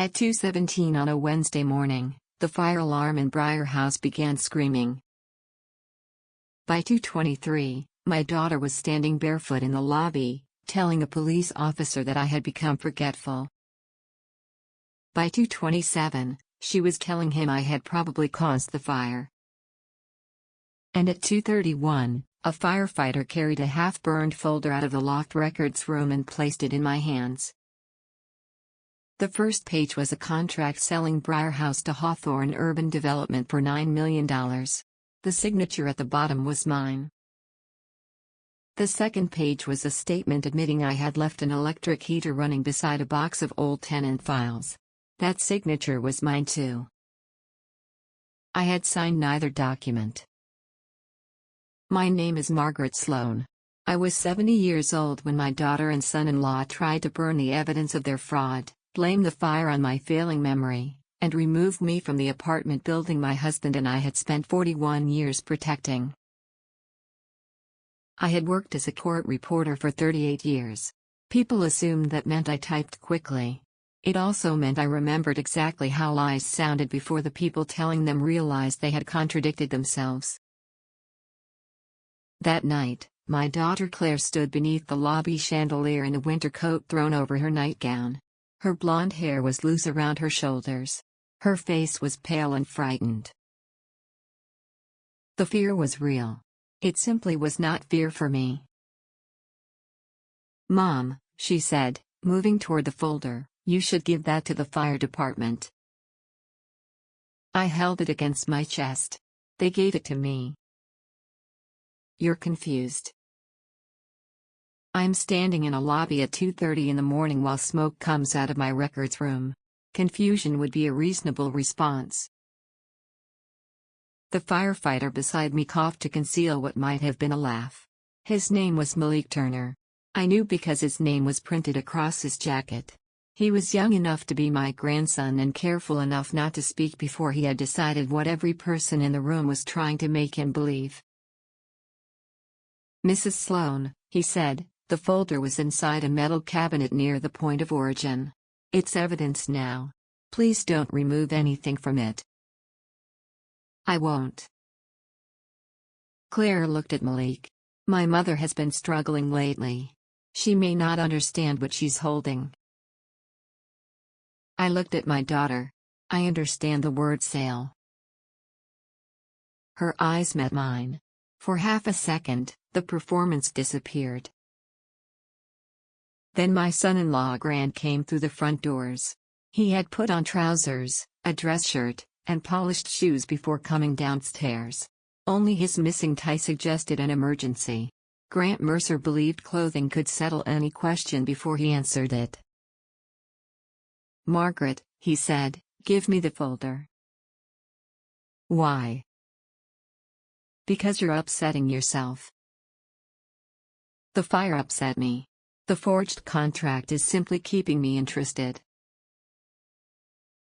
At 2:17 on a Wednesday morning, the fire alarm in Briar House began screaming. By 2:23, my daughter was standing barefoot in the lobby, telling a police officer that I had become forgetful. By 2:27, she was telling him I had probably caused the fire. And at 2:31, a firefighter carried a half-burned folder out of the locked records room and placed it in my hands. The first page was a contract selling Briar House to Hawthorne Urban Development for $9 million. The signature at the bottom was mine. The second page was a statement admitting I had left an electric heater running beside a box of old tenant files. That signature was mine too. I had signed neither document. My name is Margaret Sloan. I was 70 years old when my daughter and son-in-law tried to burn the evidence of their fraud, blame the fire on my failing memory, and remove me from the apartment building my husband and I had spent 41 years protecting. I had worked as a court reporter for 38 years. People assumed that meant I typed quickly. It also meant I remembered exactly how lies sounded before the people telling them realized they had contradicted themselves. That night, my daughter Claire stood beneath the lobby chandelier in a winter coat thrown over her nightgown. Her blonde hair was loose around her shoulders. Her face was pale and frightened. The fear was real. It simply was not fear for me. "Mom," she said, moving toward the folder, "you should give that to the fire department." I held it against my chest. They gave it to me. "You're confused." I'm standing in a lobby at 2:30 in the morning while smoke comes out of my records room. Confusion would be a reasonable response. The firefighter beside me coughed to conceal what might have been a laugh. His name was Malik Turner. I knew because his name was printed across his jacket. He was young enough to be my grandson and careful enough not to speak before he had decided what every person in the room was trying to make him believe. "Mrs. Sloan," he said, "the folder was inside a metal cabinet near the point of origin. It's evidence now. Please don't remove anything from it." "I won't." Claire looked at Malik. "My mother has been struggling lately. She may not understand what she's holding." I looked at my daughter. "I understand the word sale." Her eyes met mine. For half a second, the performance disappeared. Then my son-in-law Grant came through the front doors. He had put on trousers, a dress shirt, and polished shoes before coming downstairs. Only his missing tie suggested an emergency. Grant Mercer believed clothing could settle any question before he answered it. "Margaret," he said, "give me the folder." "Why?" "Because you're upsetting yourself." The fire upset me. The forged contract is simply keeping me interested.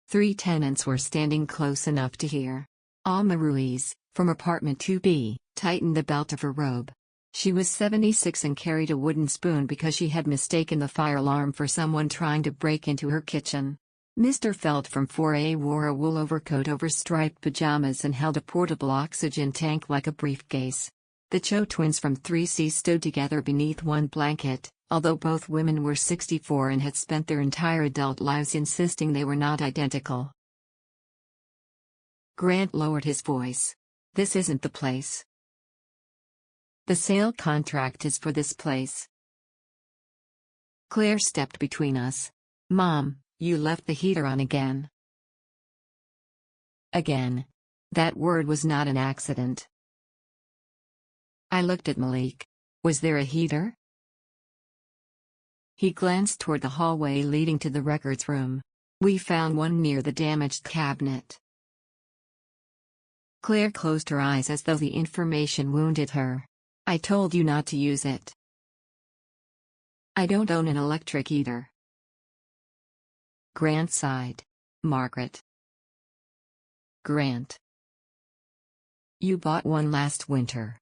3 tenants were standing close enough to hear. Alma Ruiz, from apartment 2B, tightened the belt of her robe. She was 76 and carried a wooden spoon because she had mistaken the fire alarm for someone trying to break into her kitchen. Mr. Feld from 4A wore a wool overcoat over striped pajamas and held a portable oxygen tank like a briefcase. The Cho twins from 3C stood together beneath one blanket, although both women were 64 and had spent their entire adult lives insisting they were not identical. Grant lowered his voice. "This isn't the place. The sale contract is for this place." Claire stepped between us. "Mom, you left the heater on again." Again. That word was not an accident. I looked at Malik. Was there a heater? He glanced toward the hallway leading to the records room. "We found one near the damaged cabinet." Claire closed her eyes as though the information wounded her. "I told you not to use it." "I don't own an electric heater." Grant sighed. "Margaret." "Grant. You bought one last winter."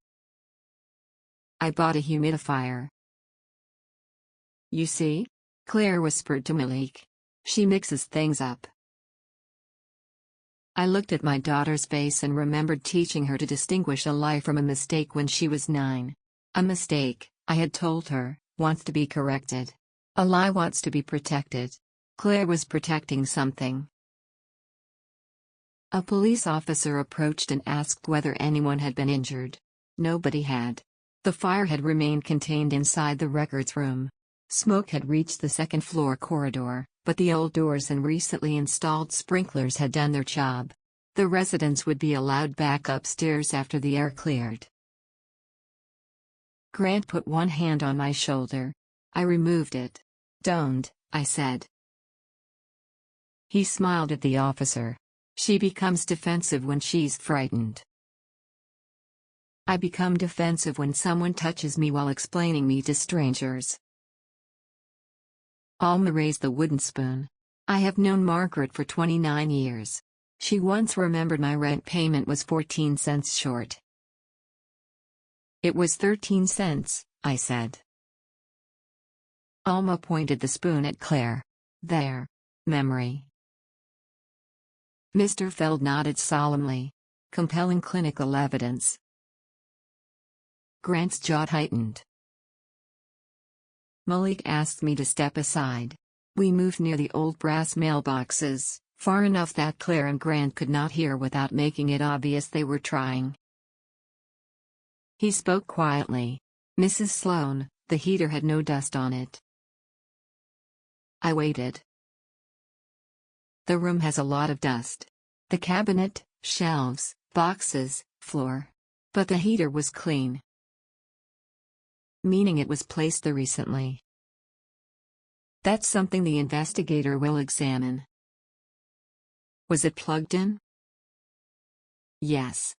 "I bought a humidifier." "You see?" Claire whispered to Malik. She mixes things up. I looked at my daughter's face and remembered teaching her to distinguish a lie from a mistake when she was 9. A mistake, I had told her, wants to be corrected. A lie wants to be protected. Claire was protecting something. A police officer approached and asked whether anyone had been injured. Nobody had. The fire had remained contained inside the records room. Smoke had reached the second-floor corridor, but the old doors and recently installed sprinklers had done their job. The residents would be allowed back upstairs after the air cleared. Grant put one hand on my shoulder. I removed it. "Don't," I said. He smiled at the officer. "She becomes defensive when she's frightened. I become defensive when someone touches me while explaining me to strangers." Alma raised the wooden spoon. I have known Margaret for 29 years. She once remembered my rent payment was 14 cents short. "It was 13 cents, I said. Alma pointed the spoon at Claire. "There. Memory." Mr. Feld nodded solemnly. "Compelling clinical evidence." Grant's jaw tightened. Malik asked me to step aside. We moved near the old brass mailboxes, far enough that Claire and Grant could not hear without making it obvious they were trying. He spoke quietly. "Mrs. Sloan, the heater had no dust on it." I waited. "The room has a lot of dust. The cabinet, shelves, boxes, floor. But the heater was clean." "Meaning it was placed there recently." "That's something the investigator will examine." "Was it plugged in?" "Yes."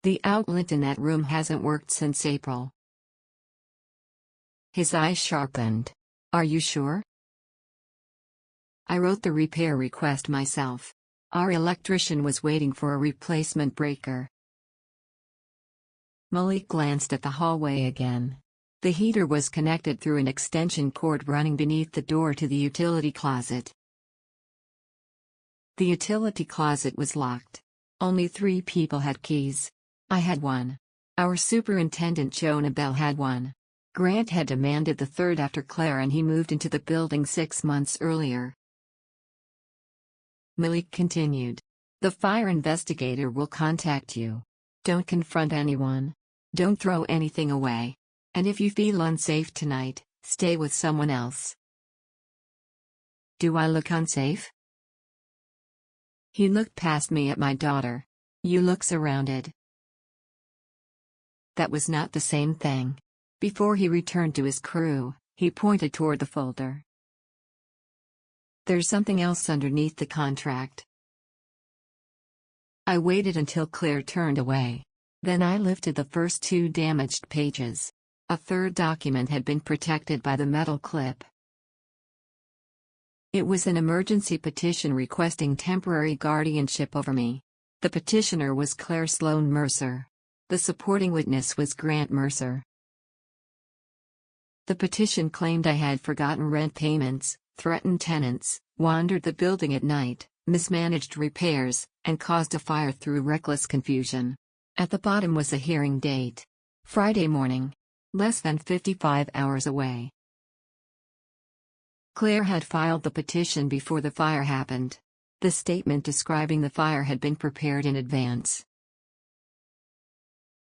"The outlet in that room hasn't worked since April." His eyes sharpened. "Are you sure?" "I wrote the repair request myself. Our electrician was waiting for a replacement breaker." Malik glanced at the hallway again. The heater was connected through an extension cord running beneath the door to the utility closet. The utility closet was locked. Only 3 people had keys. I had one. Our superintendent Jonah Bell had one. Grant had demanded the third after Claire and he moved into the building 6 months earlier. Malik continued. "The fire investigator will contact you. Don't confront anyone. Don't throw anything away. And if you feel unsafe tonight, stay with someone else." "Do I look unsafe?" He looked past me at my daughter. "You look surrounded." That was not the same thing. Before he returned to his crew, he pointed toward the folder. "There's something else underneath the contract." I waited until Claire turned away. Then I lifted the first 2 damaged pages. A third document had been protected by the metal clip. It was an emergency petition requesting temporary guardianship over me. The petitioner was Claire Sloan Mercer. The supporting witness was Grant Mercer. The petition claimed I had forgotten rent payments, threatened tenants, wandered the building at night, mismanaged repairs, and caused a fire through reckless confusion. At the bottom was a hearing date. Friday morning. Less than 55 hours away. Claire had filed the petition before the fire happened. The statement describing the fire had been prepared in advance.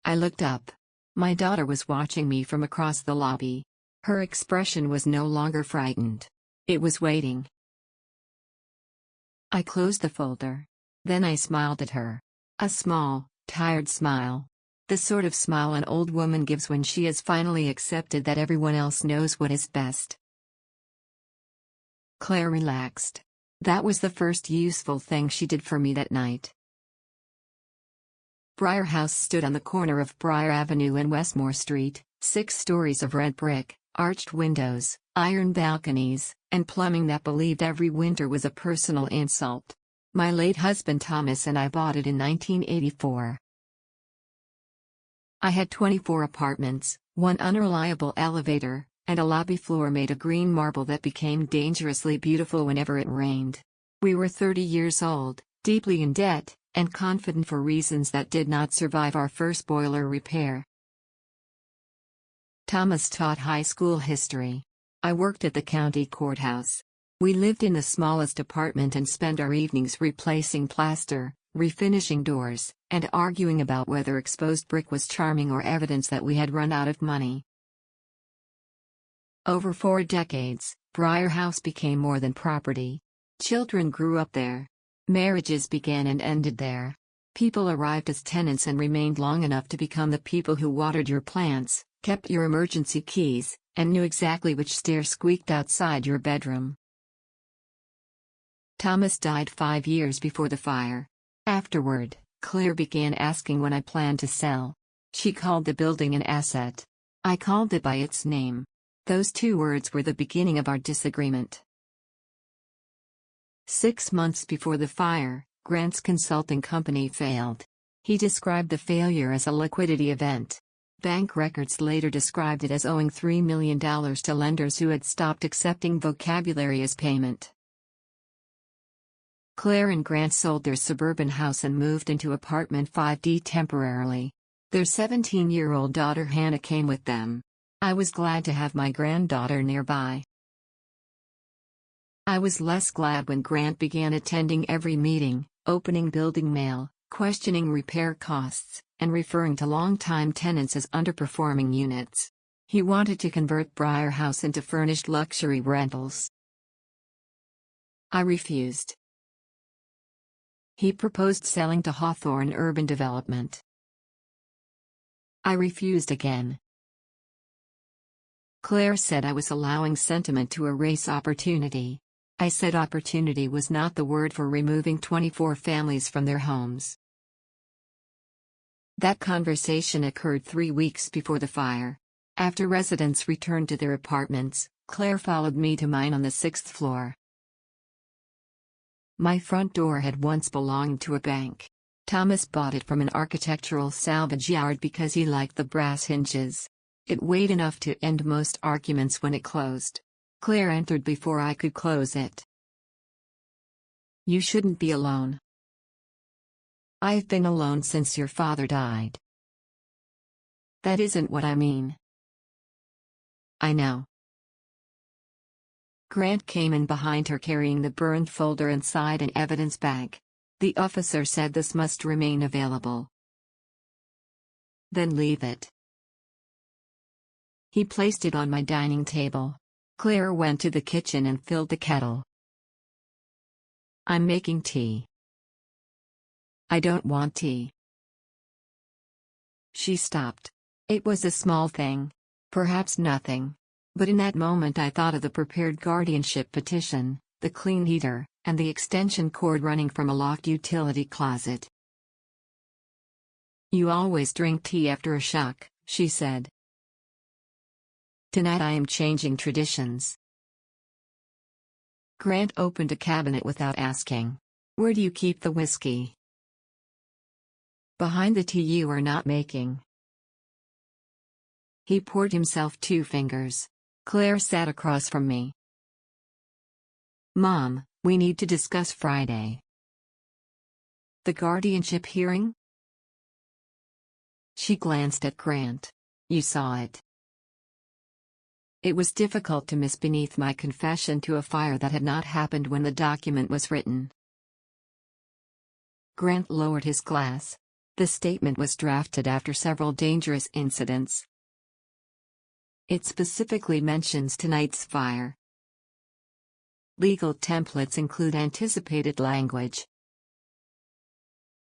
I looked up. My daughter was watching me from across the lobby. Her expression was no longer frightened. It was waiting. I closed the folder. Then I smiled at her. A small, tired smile. The sort of smile an old woman gives when she has finally accepted that everyone else knows what is best. Claire relaxed. That was the first useful thing she did for me that night. Briar House stood on the corner of Briar Avenue and Westmore Street, 6 stories of red brick, arched windows, iron balconies, and plumbing that believed every winter was a personal insult. My late husband Thomas and I bought it in 1984. I had 24 apartments, 1 unreliable elevator, and a lobby floor made of green marble that became dangerously beautiful whenever it rained. We were 30 years old, deeply in debt, and confident for reasons that did not survive our first boiler repair. Thomas taught high school history. I worked at the county courthouse. We lived in the smallest apartment and spent our evenings replacing plaster, refinishing doors, and arguing about whether exposed brick was charming or evidence that we had run out of money. Over 4 decades, Briar House became more than property. Children grew up there. Marriages began and ended there. People arrived as tenants and remained long enough to become the people who watered your plants, kept your emergency keys, and knew exactly which stair squeaked outside your bedroom. Thomas died 5 years before the fire. Afterward, Claire began asking when I planned to sell. She called the building an asset. I called it by its name. Those 2 words were the beginning of our disagreement. 6 months before the fire, Grant's consulting company failed. He described the failure as a liquidity event. Bank records later described it as owing $3 million to lenders who had stopped accepting vocabulary as payment. Claire and Grant sold their suburban house and moved into apartment 5D temporarily. Their 17-year-old daughter Hannah came with them. I was glad to have my granddaughter nearby. I was less glad when Grant began attending every meeting, opening building mail, questioning repair costs, and referring to long-time tenants as underperforming units. He wanted to convert Briar House into furnished luxury rentals. I refused. He proposed selling to Hawthorne Urban Development. I refused again. Claire said I was allowing sentiment to erase opportunity. I said opportunity was not the word for removing 24 families from their homes. That conversation occurred 3 weeks before the fire. After residents returned to their apartments, Claire followed me to mine on the 6th floor. My front door had once belonged to a bank. Thomas bought it from an architectural salvage yard because he liked the brass hinges. It weighed enough to end most arguments when it closed. Claire entered before I could close it. You shouldn't be alone. I've been alone since your father died. That isn't what I mean. I know. Grant came in behind her carrying the burned folder inside an evidence bag. The officer said this must remain available. Then leave it. He placed it on my dining table. Claire went to the kitchen and filled the kettle. I'm making tea. I don't want tea. She stopped. It was a small thing. Perhaps nothing. But in that moment I thought of the prepared guardianship petition, the clean heater, and the extension cord running from a locked utility closet. You always drink tea after a shock, she said. Tonight I am changing traditions. Grant opened a cabinet without asking. Where do you keep the whiskey? Behind the tea you are not making. He poured himself 2 fingers. Claire sat across from me. Mom, we need to discuss Friday. The guardianship hearing? She glanced at Grant. You saw it. It was difficult to miss beneath my confession to a fire that had not happened when the document was written. Grant lowered his glass. The statement was drafted after several dangerous incidents. It specifically mentions tonight's fire. Legal templates include anticipated language.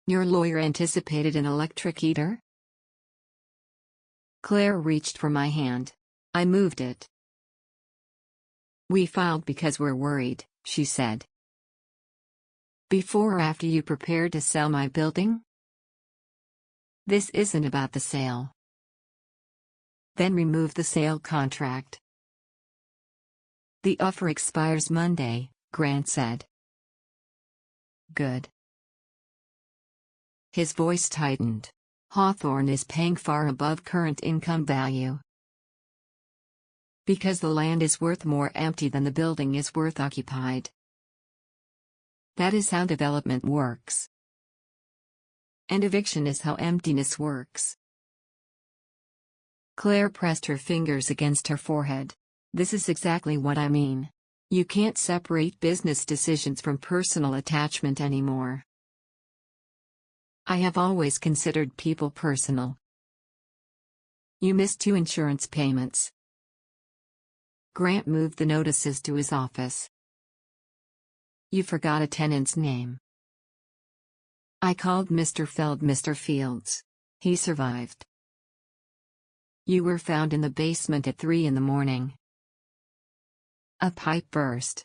Your lawyer anticipated an electric heater? Claire reached for my hand. I moved it. We filed because we're worried, she said. Before or after you prepared to sell my building? This isn't about the sale. Then remove the sale contract. The offer expires Monday, Grant said. Good. His voice tightened. Hawthorne is paying far above current income value. Because the land is worth more empty than the building is worth occupied. That is how development works. And eviction is how emptiness works. Claire pressed her fingers against her forehead. This is exactly what I mean. You can't separate business decisions from personal attachment anymore. I have always considered people personal. You missed 2 insurance payments. Grant moved the notices to his office. You forgot a tenant's name. I called Mr. Mr. Fields. He survived. You were found in the basement at 3 in the morning. A pipe burst.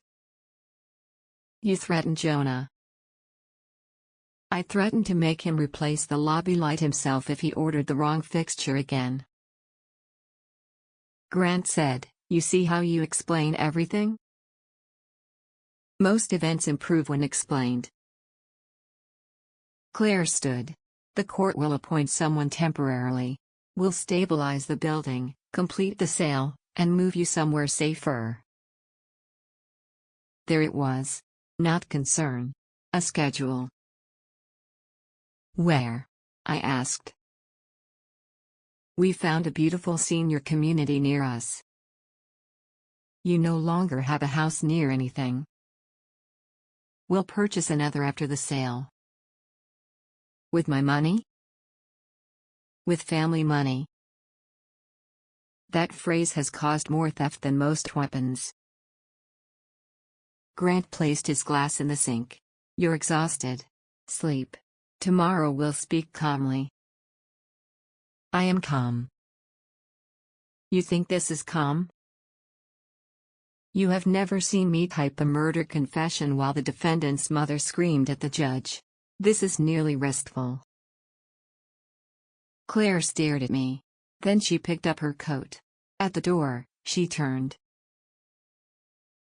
You threatened Jonah. I threatened to make him replace the lobby light himself if he ordered the wrong fixture again. Grant said, "You see how you explain everything? Most events improve when explained." Claire stood. The court will appoint someone temporarily. We'll stabilize the building, complete the sale, and move you somewhere safer. There it was. Not concern. A schedule. Where? I asked. We found a beautiful senior community near us. You no longer have a house near anything. We'll purchase another after the sale. With my money? With family money. That phrase has caused more theft than most weapons. Grant placed his glass in the sink. You're exhausted. Sleep. Tomorrow we'll speak calmly. I am calm. You think this is calm? You have never seen me type a murder confession while the defendant's mother screamed at the judge. This is nearly restful. Claire stared at me. Then she picked up her coat. At the door, she turned.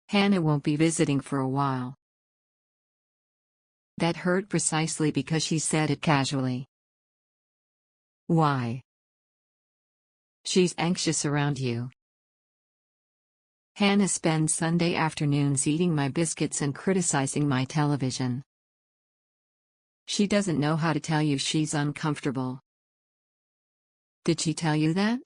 Hannah won't be visiting for a while. That hurt precisely because she said it casually. Why? She's anxious around you. Hannah spends Sunday afternoons eating my biscuits and criticizing my television. She doesn't know how to tell you she's uncomfortable. Did she tell you that?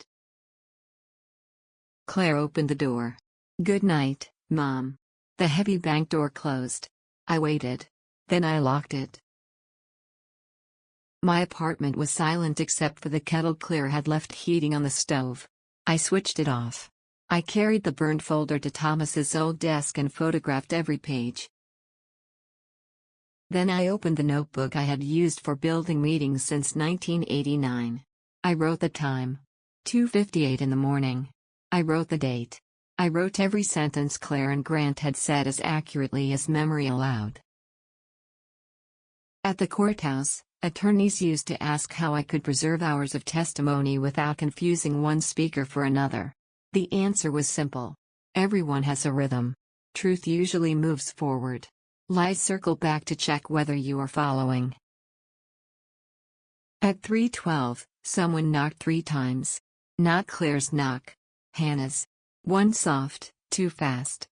Claire opened the door. Good night, Mom. The heavy bank door closed. I waited. Then I locked it. My apartment was silent except for the kettle Claire had left heating on the stove. I switched it off. I carried the burned folder to Thomas's old desk and photographed every page. Then I opened the notebook I had used for building meetings since 1989. I wrote the time. 2:58 in the morning. I wrote the date. I wrote every sentence Claire and Grant had said as accurately as memory allowed. At the courthouse, attorneys used to ask how I could preserve hours of testimony without confusing one speaker for another. The answer was simple. Everyone has a rhythm. Truth usually moves forward. Lies circle back to check whether you are following. At 3:12, someone knocked 3 times. Not Claire's knock. Hannah's. One soft, 2 fast.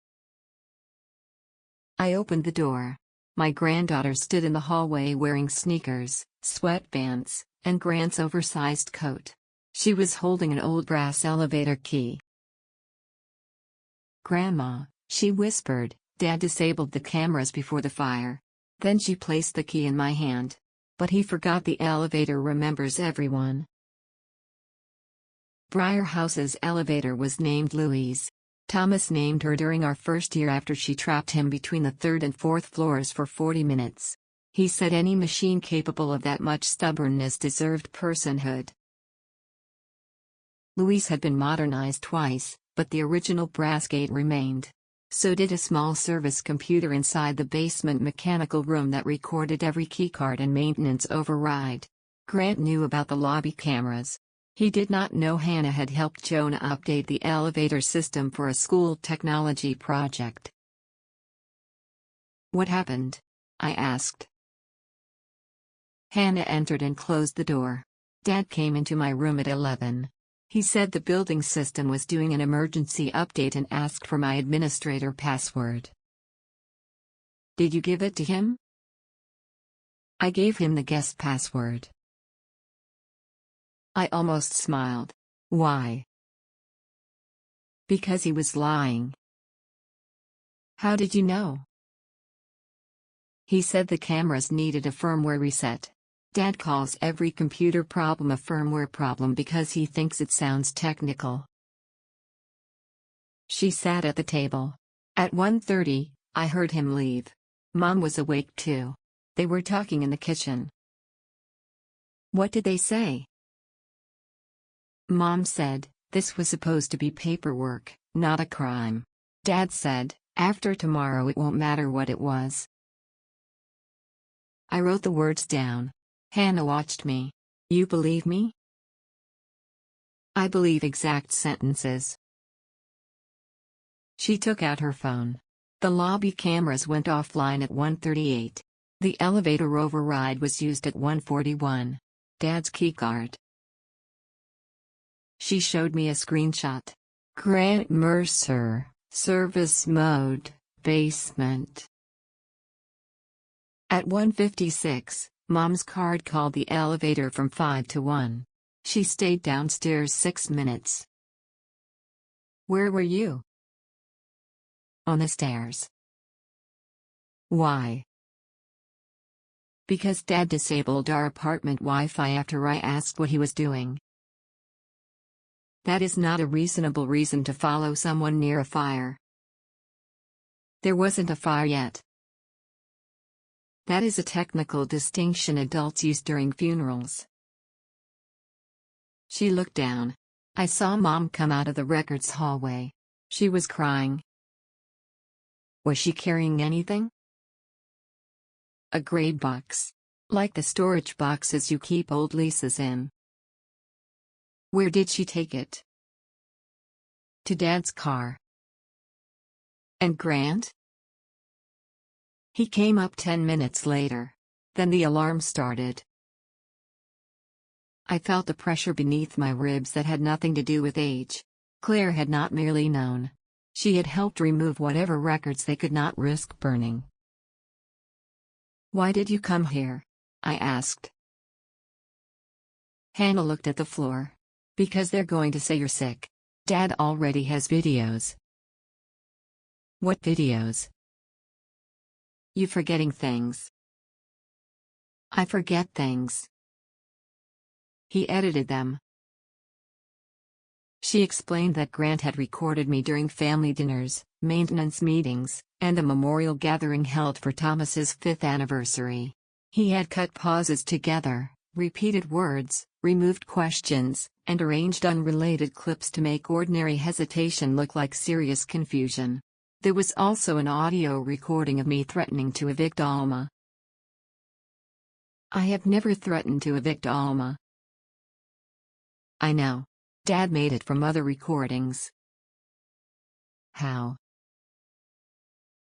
I opened the door. My granddaughter stood in the hallway wearing sneakers, sweatpants, and Grant's oversized coat. She was holding an old brass elevator key. Grandma, she whispered, Dad disabled the cameras before the fire. Then she placed the key in my hand. But he forgot the elevator remembers everyone. Briar House's elevator was named Louise. Thomas named her during our first year after she trapped him between the 3rd and 4th floors for 40 minutes. He said any machine capable of that much stubbornness deserved personhood. Louise had been modernized twice, but the original brass gate remained. So did a small service computer inside the basement mechanical room that recorded every keycard and maintenance override. Grant knew about the lobby cameras. He did not know Hannah had helped Jonah update the elevator system for a school technology project. What happened? I asked. Hannah entered and closed the door. Dad came into my room at 11. He said the building system was doing an emergency update and asked for my administrator password. Did you give it to him? I gave him the guest password. I almost smiled. Why? Because he was lying. How did you know? He said the cameras needed a firmware reset. Dad calls every computer problem a firmware problem because he thinks it sounds technical. She sat at the table. At 1:30, I heard him leave. Mom was awake too. They were talking in the kitchen. What did they say? Mom said, this was supposed to be paperwork, not a crime. Dad said, after tomorrow it won't matter what it was. I wrote the words down. Hannah watched me. You believe me? I believe exact sentences. She took out her phone. The lobby cameras went offline at 1:38. The elevator override was used at 1:41. Dad's keycard. She showed me a screenshot. Grant Mercer, service mode, basement. At 1:56, Mom's card called the elevator from 5 to 1. She stayed downstairs 6 minutes. Where were you? On the stairs. Why? Because Dad disabled our apartment Wi-Fi after I asked what he was doing. That is not a reasonable reason to follow someone near a fire. There wasn't a fire yet. That is a technical distinction adults use during funerals. She looked down. I saw Mom come out of the records hallway. She was crying. Was she carrying anything? A gray box. Like the storage boxes you keep old leases in. Where did she take it? To Dad's car. And Grant? He came up 10 minutes later. Then the alarm started. I felt the pressure beneath my ribs that had nothing to do with age. Claire had not merely known. She had helped remove whatever records they could not risk burning. Why did you come here? I asked. Hannah looked at the floor. Because they're going to say you're sick. Dad already has videos. What videos? You forgetting things. I forget things. He edited them. She explained that Grant had recorded me during family dinners, maintenance meetings, and a memorial gathering held for Thomas's 5th anniversary. He had cut pauses together, repeated words, removed questions, and arranged unrelated clips to make ordinary hesitation look like serious confusion. There was also an audio recording of me threatening to evict Alma. I have never threatened to evict Alma. I know. Dad made it from other recordings. How?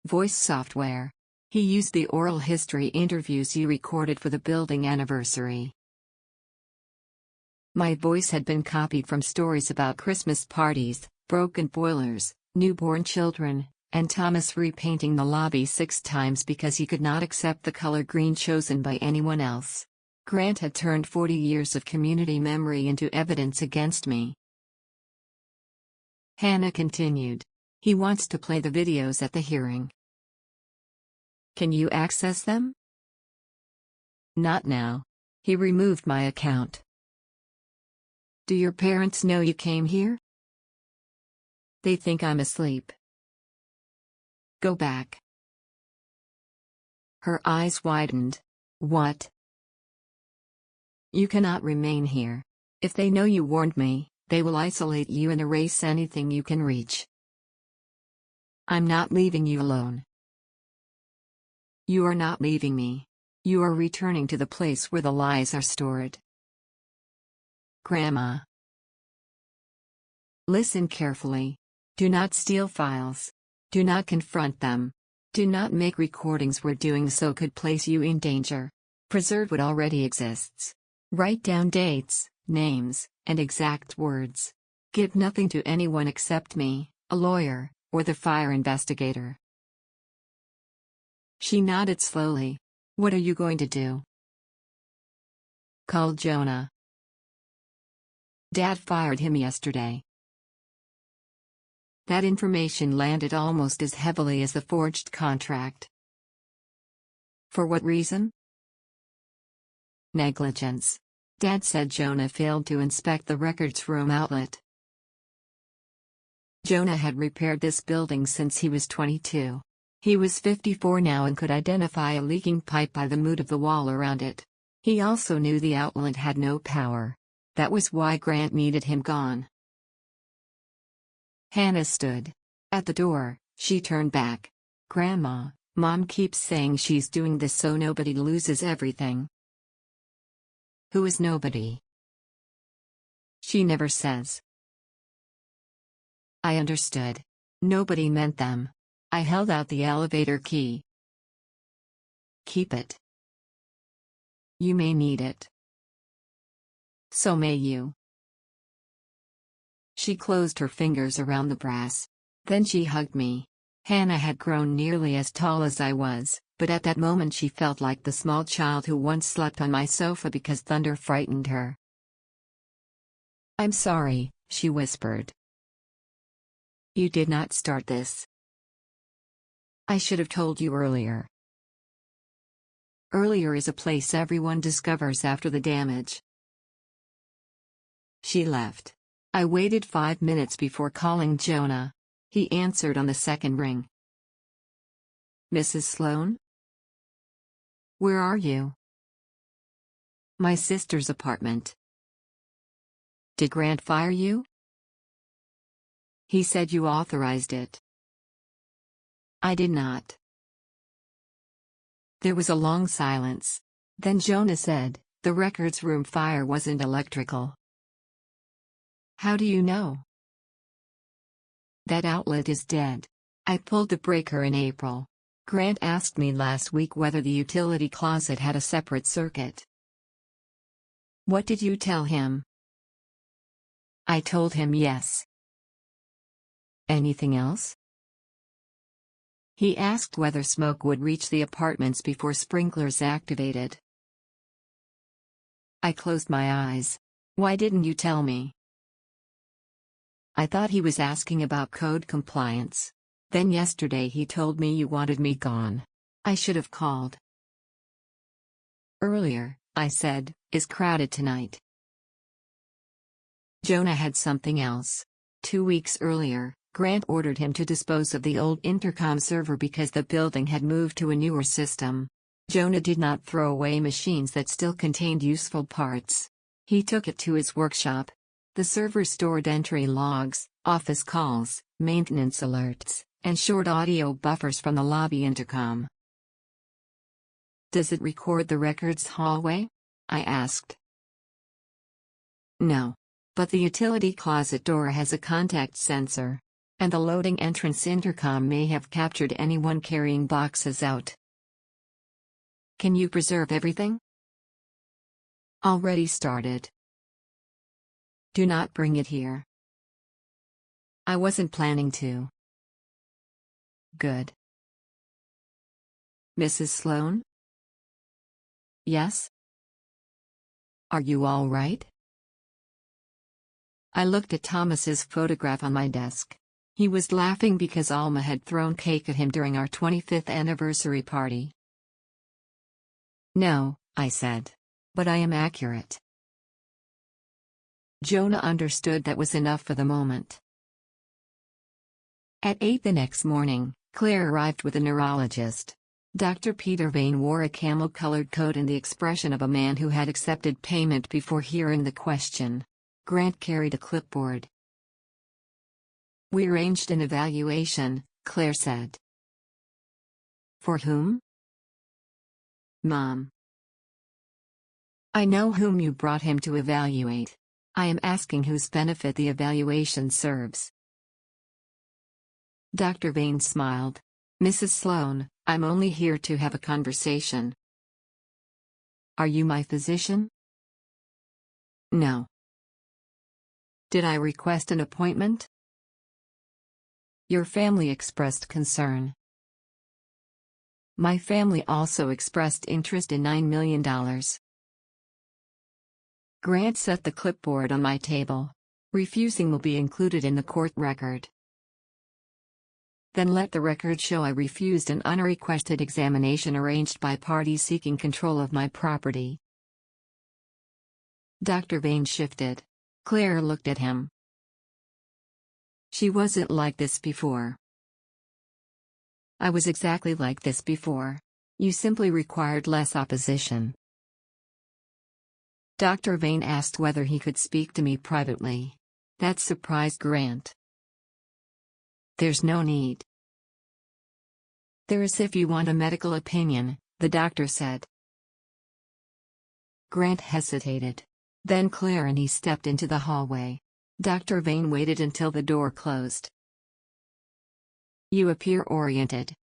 Voice software. He used the oral history interviews you recorded for the building anniversary. My voice had been copied from stories about Christmas parties, broken boilers, newborn children, and Thomas repainting the lobby 6 times because he could not accept the color green chosen by anyone else. Grant had turned 40 years of community memory into evidence against me. Hannah continued. He wants to play the videos at the hearing. Can you access them? Not now. He removed my account. Do your parents know you came here? They think I'm asleep. Go back. Her eyes widened. What? You cannot remain here. If they know you warned me, they will isolate you and erase anything you can reach. I'm not leaving you alone. You are not leaving me. You are returning to the place where the lies are stored. Grandma. Listen carefully. Do not steal files. Do not confront them. Do not make recordings where doing so could place you in danger. Preserve what already exists. Write down dates, names, and exact words. Give nothing to anyone except me, a lawyer, or the fire investigator. She nodded slowly. What are you going to do? Call Jonah. Dad fired him yesterday. That information landed almost as heavily as the forged contract. For what reason? Negligence. Dad said Jonah failed to inspect the records room outlet. Jonah had repaired this building since he was 22. He was 54 now and could identify a leaking pipe by the mood of the wall around it. He also knew the outlet had no power. That was why Grant needed him gone. Hannah stood at the door. She turned back. Grandma, Mom keeps saying she's doing this so nobody loses everything. Who is nobody? She never says. I understood. Nobody meant them. I held out the elevator key. Keep it. You may need it. So may you. She closed her fingers around the brass. Then she hugged me. Hannah had grown nearly as tall as I was, but at that moment she felt like the small child who once slept on my sofa because thunder frightened her. I'm sorry, she whispered. You did not start this. I should have told you earlier. Earlier is a place everyone discovers after the damage. She left. I waited 5 minutes before calling Jonah. He answered on the second ring. Mrs. Sloan? Where are you? My sister's apartment. Did Grant fire you? He said you authorized it. I did not. There was a long silence. Then Jonah said, the records room fire wasn't electrical. How do you know? That outlet is dead. I pulled the breaker in April. Grant asked me last week whether the utility closet had a separate circuit. What did you tell him? I told him yes. Anything else? He asked whether smoke would reach the apartments before sprinklers activated. I closed my eyes. Why didn't you tell me? I thought he was asking about code compliance. Then yesterday he told me you wanted me gone. I should have called. Earlier, I said, is crowded tonight. Jonah had something else. 2 weeks earlier, Grant ordered him to dispose of the old intercom server because the building had moved to a newer system. Jonah did not throw away machines that still contained useful parts. He took it to his workshop. The server stored entry logs, office calls, maintenance alerts, and short audio buffers from the lobby intercom. Does it record the records hallway? I asked. No. But the utility closet door has a contact sensor. And the loading entrance intercom may have captured anyone carrying boxes out. Can you preserve everything? Already started. Do not bring it here. I wasn't planning to. Good. Mrs. Sloan? Yes? Are you all right? I looked at Thomas's photograph on my desk. He was laughing because Alma had thrown cake at him during our 25th anniversary party. No, I said. But I am accurate. Jonah understood that was enough for the moment. At 8 the next morning, Claire arrived with a neurologist. Dr. Peter Vane wore a camel-colored coat and the expression of a man who had accepted payment before hearing the question. Grant carried a clipboard. We arranged an evaluation, Claire said. For whom? Mom. I know whom you brought him to evaluate. I am asking whose benefit the evaluation serves. Dr. Vane smiled. Mrs. Sloan, I'm only here to have a conversation. Are you my physician? No. Did I request an appointment? Your family expressed concern. My family also expressed interest in $9 million. Grant set the clipboard on my table. Refusing will be included in the court record. Then let the record show I refused an unrequested examination arranged by parties seeking control of my property. Dr. Vane shifted. Claire looked at him. She wasn't like this before. I was exactly like this before. You simply required less opposition. Dr. Vane asked whether he could speak to me privately. That surprised Grant. There's no need. There is if you want a medical opinion, the doctor said. Grant hesitated. Then Claire and he stepped into the hallway. Dr. Vane waited until the door closed. You appear oriented.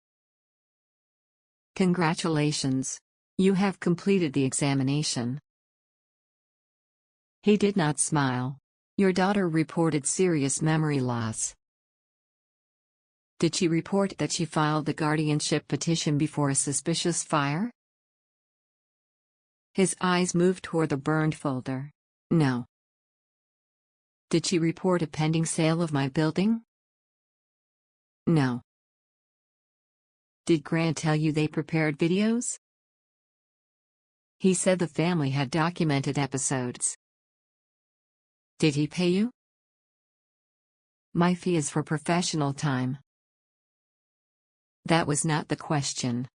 Congratulations. You have completed the examination. He did not smile. Your daughter reported serious memory loss. Did she report that she filed the guardianship petition before a suspicious fire? His eyes moved toward the burned folder. No. Did she report a pending sale of my building? No. Did Grant tell you they prepared videos? He said the family had documented episodes. Did he pay you? My fee is for professional time. That was not the question.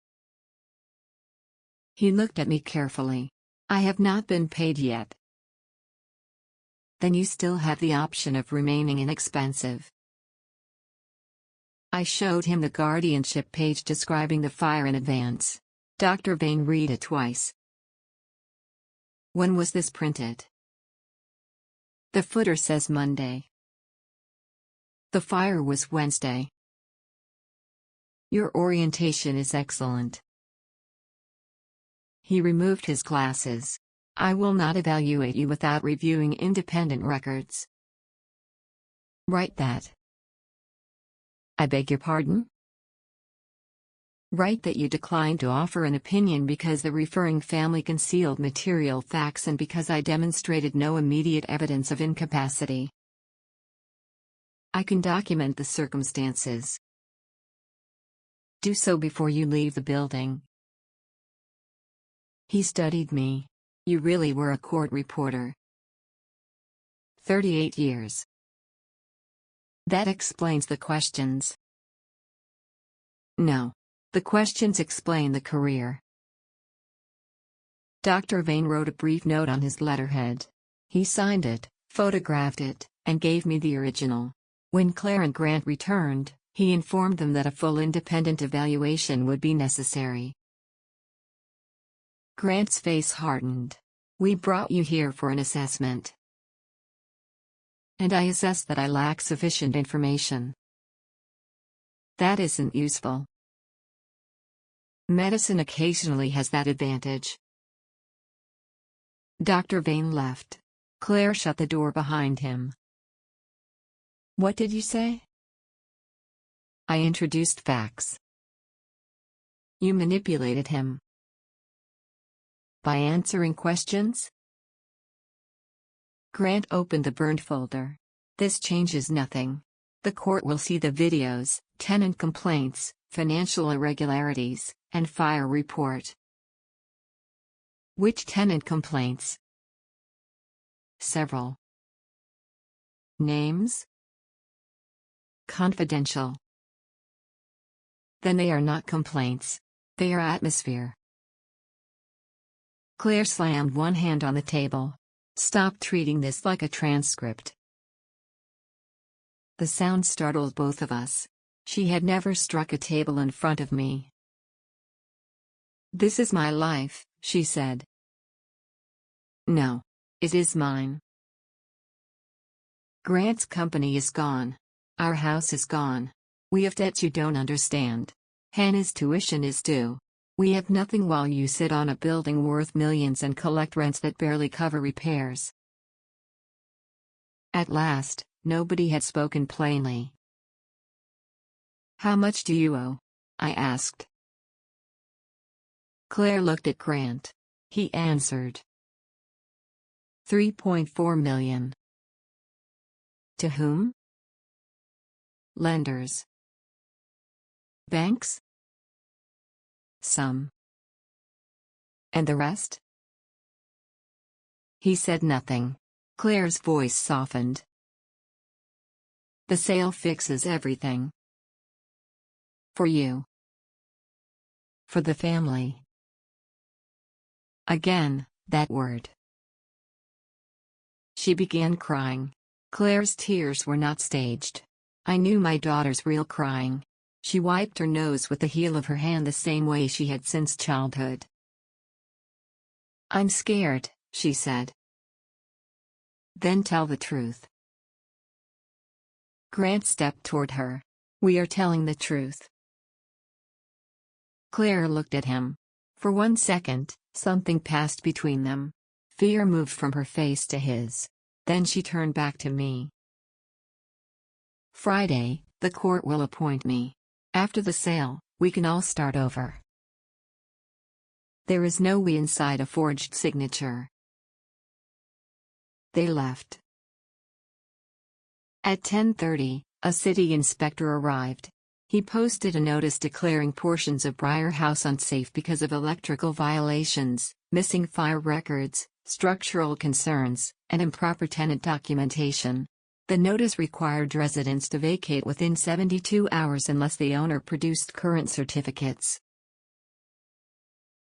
He looked at me carefully. I have not been paid yet. Then you still have the option of remaining inexpensive. I showed him the guardianship page describing the fire in advance. Dr. Vane read it twice. When was this printed? The footer says Monday. The fire was Wednesday. Your orientation is excellent. He removed his glasses. I will not evaluate you without reviewing independent records. Write that. I beg your pardon? Write that you declined to offer an opinion because the referring family concealed material facts and because I demonstrated no immediate evidence of incapacity. I can document the circumstances. Do so before you leave the building. He studied me. You really were a court reporter. 38 years. That explains the questions. No. The questions explain the career. Dr. Vane wrote a brief note on his letterhead. He signed it, photographed it, and gave me the original. When Claire and Grant returned, he informed them that a full independent evaluation would be necessary. Grant's face hardened. We brought you here for an assessment. And I assessed that I lack sufficient information. That isn't useful. Medicine occasionally has that advantage. Dr. Vane left. Claire shut the door behind him. What did you say? I introduced facts. You manipulated him. By answering questions? Grant opened the burned folder. This changes nothing. The court will see the videos, tenant complaints, financial irregularities, and fire report. Which tenant complaints? Several. Names? Confidential. Then they are not complaints. They are atmosphere. Claire slammed one hand on the table. Stop treating this like a transcript. The sound startled both of us. She had never struck a table in front of me. This is my life, she said. No. It is mine. Grant's company is gone. Our house is gone. We have debts you don't understand. Hannah's tuition is due. We have nothing while you sit on a building worth millions and collect rents that barely cover repairs. At last, nobody had spoken plainly. "How much do you owe?" I asked. Claire looked at Grant. He answered. $3.4 million. To whom? Lenders. Banks? Some. And the rest? He said nothing. Claire's voice softened. The sale fixes everything. For you. For the family. Again, that word. She began crying. Claire's tears were not staged. I knew my daughter's real crying. She wiped her nose with the heel of her hand the same way she had since childhood. "I'm scared," she said. "Then tell the truth." Grant stepped toward her. "We are telling the truth." Claire looked at him. For 1 second, something passed between them. Fear moved from her face to his. Then she turned back to me. "Friday, the court will appoint me. After the sale, we can all start over. There is no we inside a forged signature." They left. At 10:30, a city inspector arrived. He posted a notice declaring portions of Briar House unsafe because of electrical violations, missing fire records, structural concerns, and improper tenant documentation. The notice required residents to vacate within 72 hours unless the owner produced current certificates.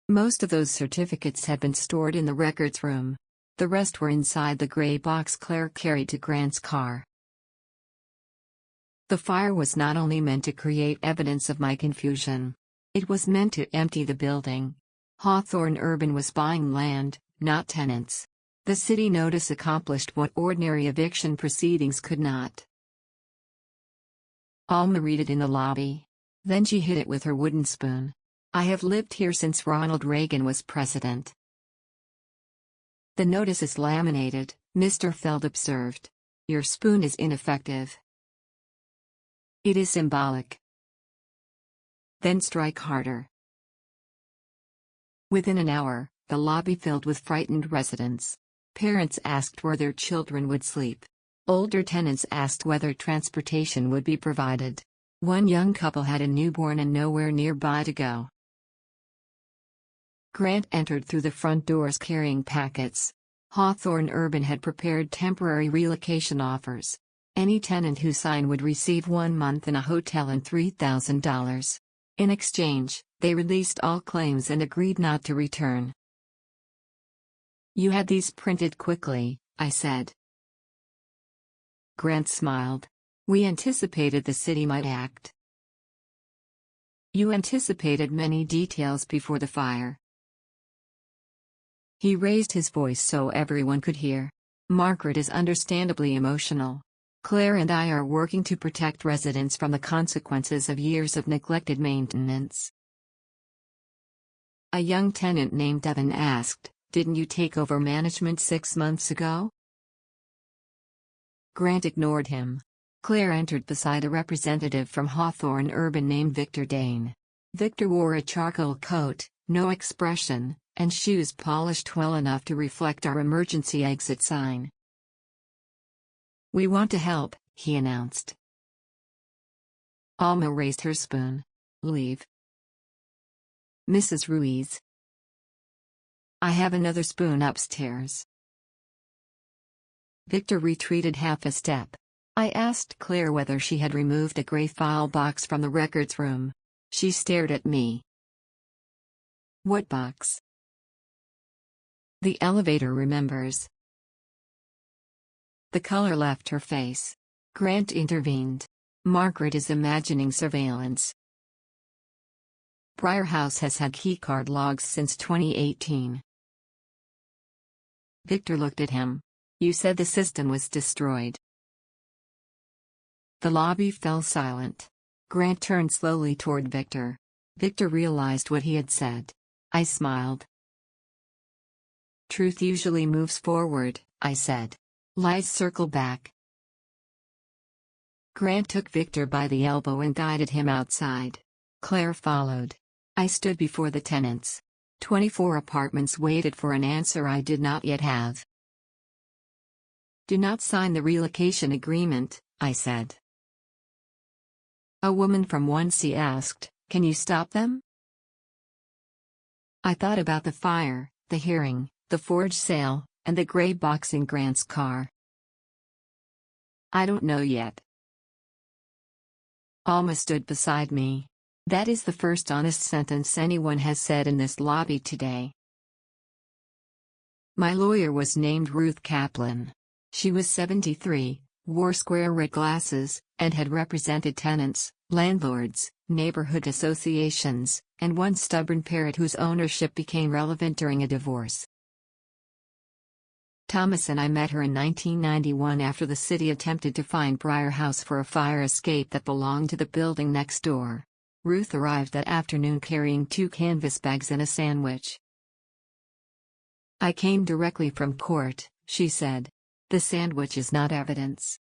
Most of those certificates had been stored in the records room. The rest were inside the gray box Claire carried to Grant's car. The fire was not only meant to create evidence of my confusion. It was meant to empty the building. Hawthorne Urban was buying land, not tenants. The city notice accomplished what ordinary eviction proceedings could not. Alma read it in the lobby. Then she hit it with her wooden spoon. "I have lived here since Ronald Reagan was president." "The notice is laminated," Mr. Feld observed. "Your spoon is ineffective." "It is symbolic." "Then strike harder." Within an hour, the lobby filled with frightened residents. Parents asked where their children would sleep. Older tenants asked whether transportation would be provided. One young couple had a newborn and nowhere nearby to go. Grant entered through the front doors carrying packets. Hawthorne Urban had prepared temporary relocation offers. Any tenant who signed would receive 1 month in a hotel and $3,000. In exchange, they released all claims and agreed not to return. "You had these printed quickly," I said. Grant smiled. "We anticipated the city might act." "You anticipated many details before the fire." He raised his voice so everyone could hear. "Margaret is understandably emotional. Claire and I are working to protect residents from the consequences of years of neglected maintenance." A young tenant named Evan asked, "Didn't you take over management 6 months ago?" Grant ignored him. Claire entered beside a representative from Hawthorne Urban named Victor Dane. Victor wore a charcoal coat, no expression, and shoes polished well enough to reflect our emergency exit sign. "We want to help," he announced. Alma raised her spoon. "Leave." "Mrs. Ruiz." "I have another spoon upstairs." Victor retreated half a step. I asked Claire whether she had removed a gray file box from the records room. She stared at me. "What box?" "The elevator remembers." The color left her face. Grant intervened. "Margaret is imagining surveillance. Briar House has had keycard logs since 2018. Victor looked at him. "You said the system was destroyed." The lobby fell silent. Grant turned slowly toward Victor. Victor realized what he had said. I smiled. "Truth usually moves forward," I said. Lies circle back. Grant took Victor by the elbow and guided him outside. Claire followed. I stood before the tenants. 24 apartments waited for an answer I did not yet have. Do not sign the relocation agreement, I said. A woman from 1C asked, can you stop them? I thought about the fire, the hearing, the forged sale, and the gray box in Grant's car. I don't know yet. Alma stood beside me. That is the first honest sentence anyone has said in this lobby today. My lawyer was named Ruth Kaplan. She was 73, wore square red glasses, and had represented tenants, landlords, neighborhood associations, and one stubborn parrot whose ownership became relevant during a divorce. Thomas and I met her in 1991 after the city attempted to find Briar House for a fire escape that belonged to the building next door. Ruth arrived that afternoon carrying 2 canvas bags and a sandwich. I came directly from court, she said. The sandwich is not evidence.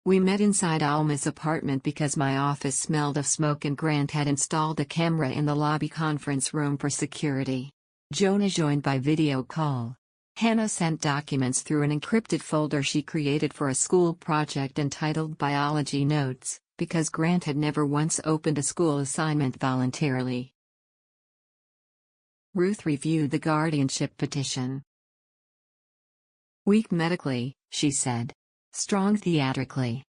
We met inside Alma's apartment because my office smelled of smoke and Grant had installed a camera in the lobby conference room for security. Jonah joined by video call. Hannah sent documents through an encrypted folder she created for a school project entitled Biology Notes, because Grant had never once opened a school assignment voluntarily. Ruth reviewed the guardianship petition. Weak medically, she said. Strong theatrically.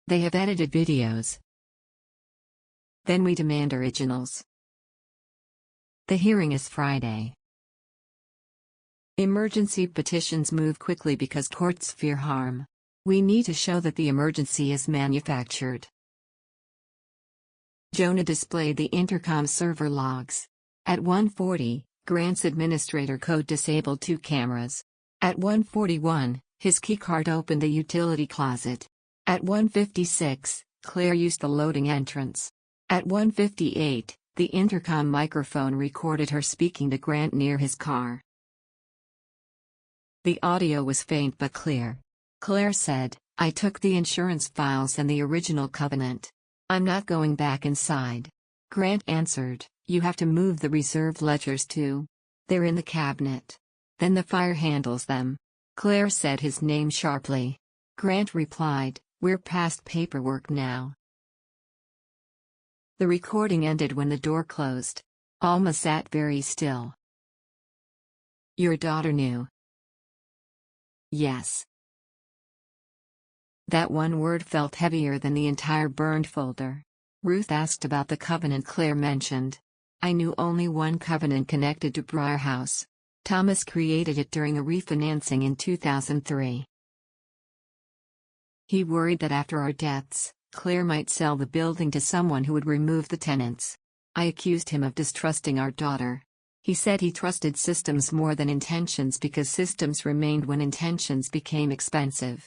They have edited videos. Then we demand originals. The hearing is Friday. Emergency petitions move quickly because courts fear harm. We need to show that the emergency is manufactured. Jonah displayed the intercom server logs. At 1:40, Grant's administrator code disabled 2 cameras. At 1:41, his keycard opened the utility closet. At 1:56, Claire used the loading entrance. At 1:58, the intercom microphone recorded her speaking to Grant near his car. The audio was faint but clear. Claire said, I took the insurance files and the original covenant. I'm not going back inside. Grant answered, you have to move the reserved ledgers too. They're in the cabinet. Then the fire handles them. Claire said his name sharply. Grant replied, we're past paperwork now. The recording ended when the door closed. Alma sat very still. Your daughter knew. Yes. That one word felt heavier than the entire burned folder. Ruth asked about the covenant Claire mentioned. I knew only one covenant connected to Briar House. Thomas created it during a refinancing in 2003. He worried that after our deaths, Claire might sell the building to someone who would remove the tenants. I accused him of distrusting our daughter. He said he trusted systems more than intentions because systems remained when intentions became expensive.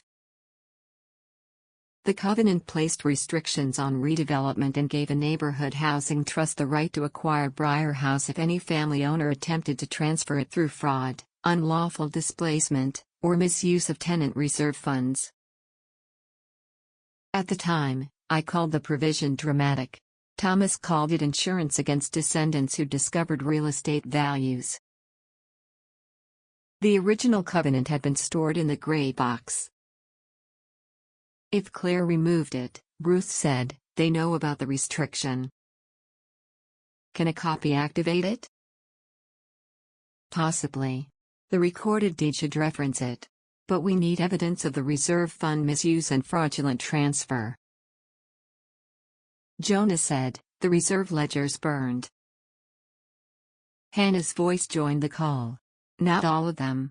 The covenant placed restrictions on redevelopment and gave a neighborhood housing trust the right to acquire Briar House if any family owner attempted to transfer it through fraud, unlawful displacement, or misuse of tenant reserve funds. At the time, I called the provision dramatic. Thomas called it insurance against descendants who discovered real estate values. The original covenant had been stored in the gray box. If Claire removed it, Ruth said, they know about the restriction. Can a copy activate it? Possibly. The recorded deed should reference it. But we need evidence of the reserve fund misuse and fraudulent transfer. Jonah said, the reserve ledgers burned. Hannah's voice joined the call. Not all of them.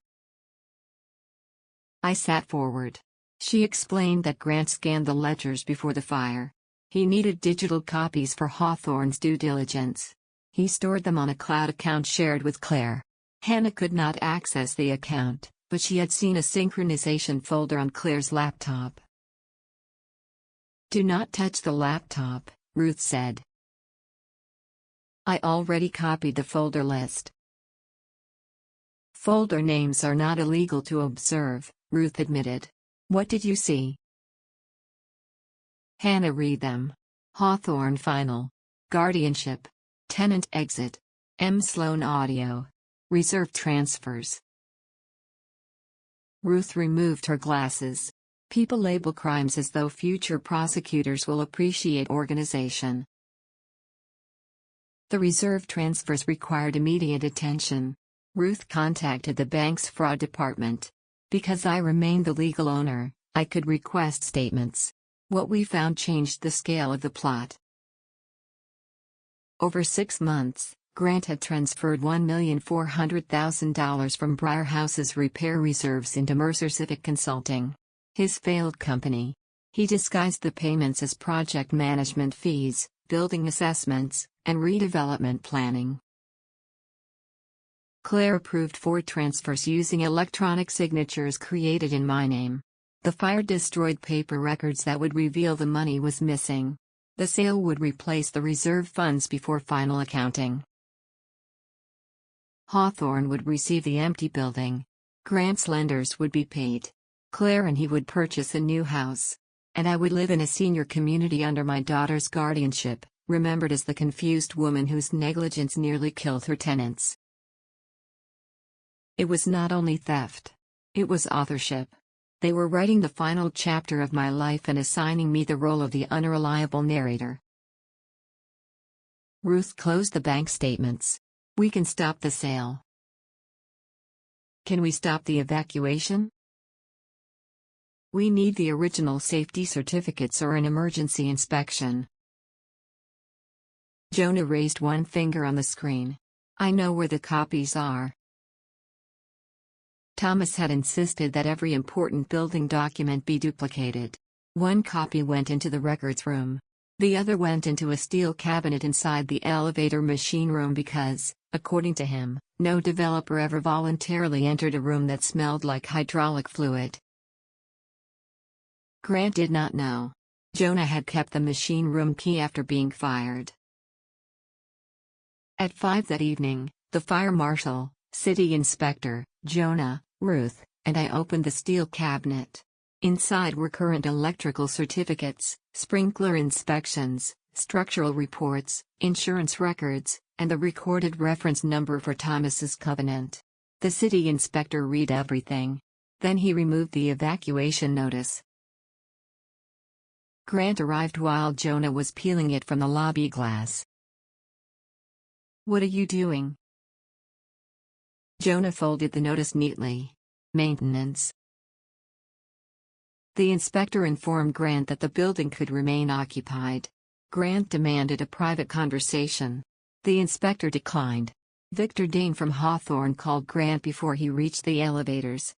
I sat forward. She explained that Grant scanned the ledgers before the fire. He needed digital copies for Hawthorne's due diligence. He stored them on a cloud account shared with Claire. Hannah could not access the account, but she had seen a synchronization folder on Claire's laptop. Do not touch the laptop, Ruth said. I already copied the folder list. Folder names are not illegal to observe, Ruth admitted. What did you see? Hannah, read them. Hawthorne final. Guardianship. Tenant exit. M. Sloan audio. Reserve transfers. Ruth removed her glasses. People label crimes as though future prosecutors will appreciate organization. The reserve transfers required immediate attention. Ruth contacted the bank's fraud department. Because I remained the legal owner, I could request statements. What we found changed the scale of the plot. Over 6 months, Grant had transferred $1,400,000 from Briar House's repair reserves into Mercer Civic Consulting, his failed company. He disguised the payments as project management fees, building assessments, and redevelopment planning. Claire approved 4 transfers using electronic signatures created in my name. The fire destroyed paper records that would reveal the money was missing. The sale would replace the reserve funds before final accounting. Hawthorne would receive the empty building. Grant's lenders would be paid. Claire and he would purchase a new house. And I would live in a senior community under my daughter's guardianship, remembered as the confused woman whose negligence nearly killed her tenants. It was not only theft. It was authorship. They were writing the final chapter of my life and assigning me the role of the unreliable narrator. Ruth closed the bank statements. We can stop the sale. Can we stop the evacuation? We need the original safety certificates or an emergency inspection. Jonah raised one finger on the screen. I know where the copies are. Thomas had insisted that every important building document be duplicated. One copy went into the records room. The other went into a steel cabinet inside the elevator machine room because, according to him, no developer ever voluntarily entered a room that smelled like hydraulic fluid. Grant did not know. Jonah had kept the machine room key after being fired. At 5 that evening, the fire marshal, city inspector, Jonah, Ruth, and I opened the steel cabinet. Inside were current electrical certificates, sprinkler inspections, structural reports, insurance records, and the recorded reference number for Thomas's covenant. The city inspector read everything. Then he removed the evacuation notice. Grant arrived while Jonah was peeling it from the lobby glass. What are you doing? Jonah folded the notice neatly. Maintenance. The inspector informed Grant that the building could remain occupied. Grant demanded a private conversation. The inspector declined. Victor Dane from Hawthorne called Grant before he reached the elevators.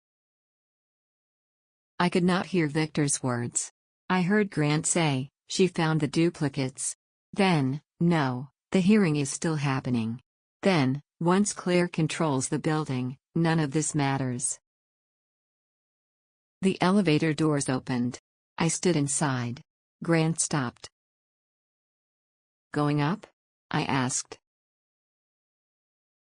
I could not hear Victor's words. I heard Grant say, "She found the duplicates." Then, "No, the hearing is still happening." Then, "Once Claire controls the building, none of this matters." The elevator doors opened. I stood inside. Grant stopped. "Going up?" I asked.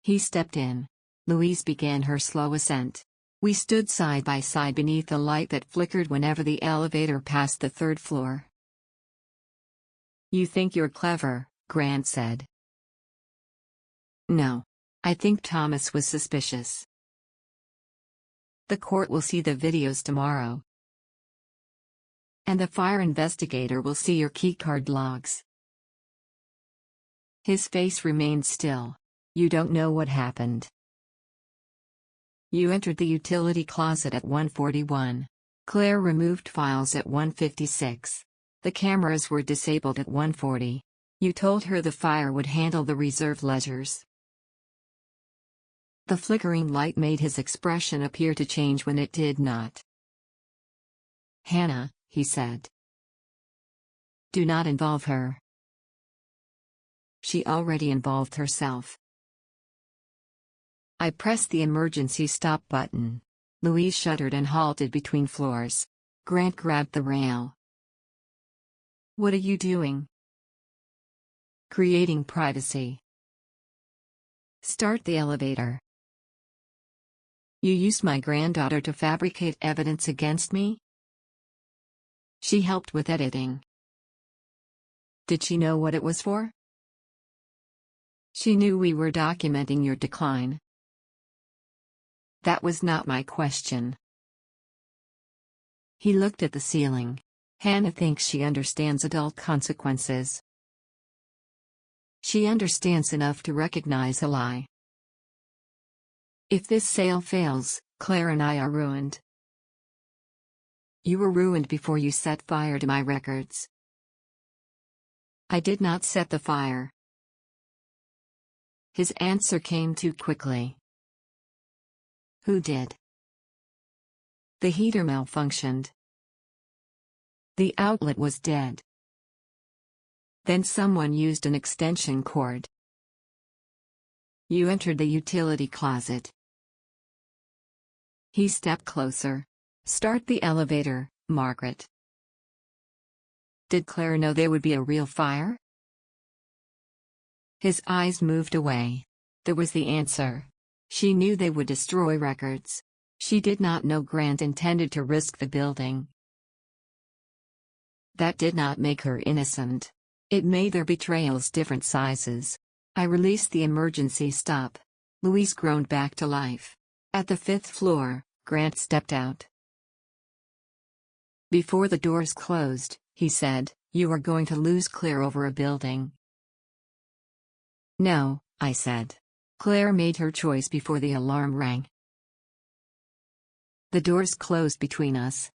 He stepped in. Louise began her slow ascent. We stood side by side beneath a light that flickered whenever the elevator passed the 3rd floor. "You think you're clever," Grant said. "No. I think Thomas was suspicious." "The court will see the videos tomorrow. And the fire investigator will see your keycard logs." His face remained still. "You don't know what happened. You entered the utility closet at 141. Claire removed files at 156. The cameras were disabled at 140. You told her the fire would handle the reserve ledgers." The flickering light made his expression appear to change when it did not. "Hannah," he said. "Do not involve her. She already involved herself." I pressed the emergency stop button. Louise shuddered and halted between floors. Grant grabbed the rail. "What are you doing?" "Creating privacy." "Start the elevator." You used my granddaughter to fabricate evidence against me? She helped with editing. Did she know what it was for? She knew we were documenting your decline. That was not my question. He looked at the ceiling. Hannah thinks she understands adult consequences. She understands enough to recognize a lie. If this sale fails, Claire and I are ruined. You were ruined before you set fire to my records. I did not set the fire. His answer came too quickly. Who did? The heater malfunctioned. The outlet was dead. Then someone used an extension cord. You entered the utility closet. He stepped closer. Start the elevator, Margaret. Did Claire know there would be a real fire? His eyes moved away. There was the answer. She knew they would destroy records. She did not know Grant intended to risk the building. That did not make her innocent. It made their betrayals different sizes. I released the emergency stop. Louise groaned back to life. At the 5th floor, Grant stepped out. Before the doors closed, he said, "You are going to lose Claire over a building." No, I said. Claire made her choice before the alarm rang. The doors closed between us.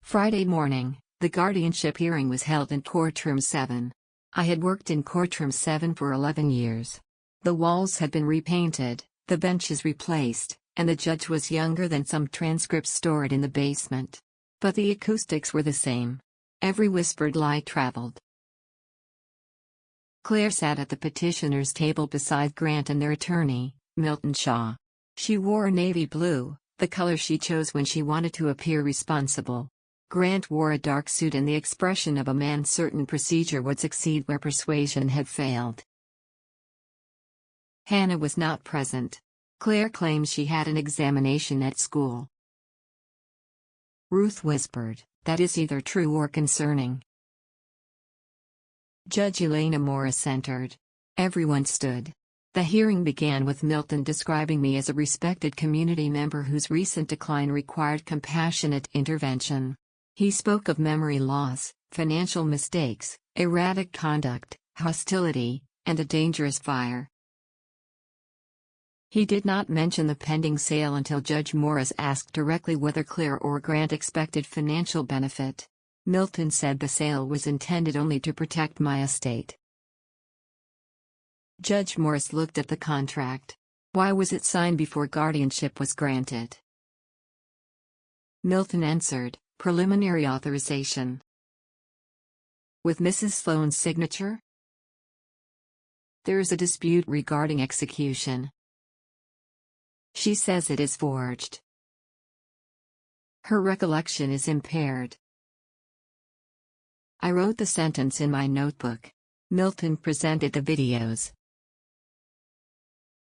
Friday morning, the guardianship hearing was held in Courtroom 7. I had worked in Courtroom 7 for 11 years. The walls had been repainted, the benches replaced, and the judge was younger than some transcripts stored in the basement. But the acoustics were the same. Every whispered lie traveled. Claire sat at the petitioner's table beside Grant and their attorney, Milton Shaw. She wore navy blue, the color she chose when she wanted to appear responsible. Grant wore a dark suit and the expression of a man certain procedure would succeed where persuasion had failed. Hannah was not present. Claire claims she had an examination at school. Ruth whispered, "That is either true or concerning." Judge Elena Morris entered. Everyone stood. The hearing began with Milton describing me as a respected community member whose recent decline required compassionate intervention. He spoke of memory loss, financial mistakes, erratic conduct, hostility, and a dangerous fire. He did not mention the pending sale until Judge Morris asked directly whether Claire or Grant expected financial benefit. Milton said the sale was intended only to protect my estate. Judge Morris looked at the contract. Why was it signed before guardianship was granted? Milton answered, "Preliminary authorization." With Mrs. Sloan's signature? There is a dispute regarding execution. She says it is forged. Her recollection is impaired. I wrote the sentence in my notebook. Milton presented the videos.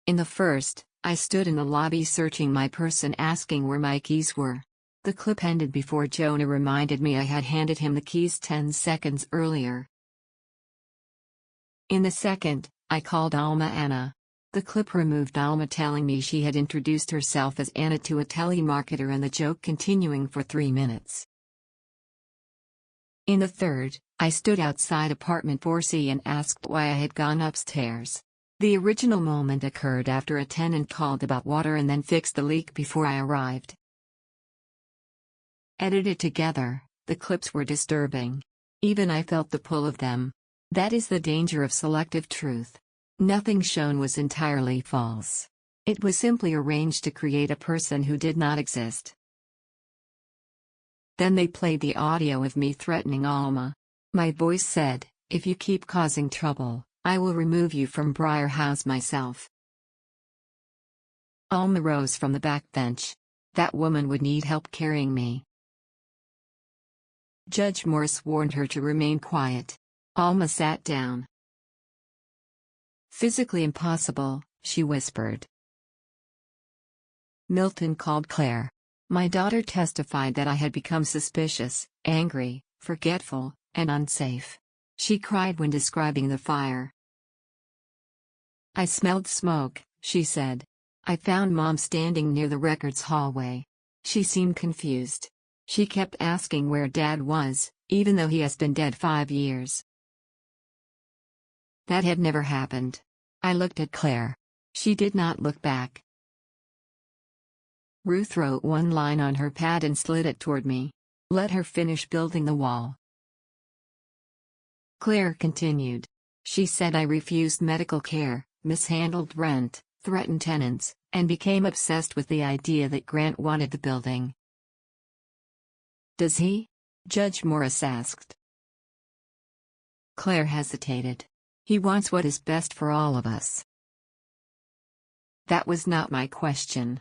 In the first, I stood in the lobby searching my purse and asking where my keys were. The clip ended before Jonah reminded me I had handed him the keys 10 seconds earlier. In the second, I called Alma Anna. The clip removed Alma telling me she had introduced herself as Anna to a telemarketer and the joke continuing for 3 minutes. In the third, I stood outside apartment 4C and asked why I had gone upstairs. The original moment occurred after a tenant called about water and then fixed the leak before I arrived. Edited together, the clips were disturbing. Even I felt the pull of them. That is the danger of selective truth. Nothing shown was entirely false. It was simply arranged to create a person who did not exist. Then they played the audio of me threatening Alma. My voice said, "If you keep causing trouble, I will remove you from Briar House myself." Alma rose from the back bench. That woman would need help carrying me. Judge Morris warned her to remain quiet. Alma sat down. "Physically impossible," she whispered. Milton called Claire. My daughter testified that I had become suspicious, angry, forgetful, and unsafe. She cried when describing the fire. I smelled smoke, she said. I found Mom standing near the records hallway. She seemed confused. She kept asking where Dad was, even though he has been dead 5 years. That had never happened. I looked at Claire. She did not look back. Ruth wrote one line on her pad and slid it toward me. Let her finish building the wall. Claire continued. She said I refused medical care, mishandled rent, threatened tenants, and became obsessed with the idea that Grant wanted the building. Does he? Judge Morris asked. Claire hesitated. He wants what is best for all of us. That was not my question.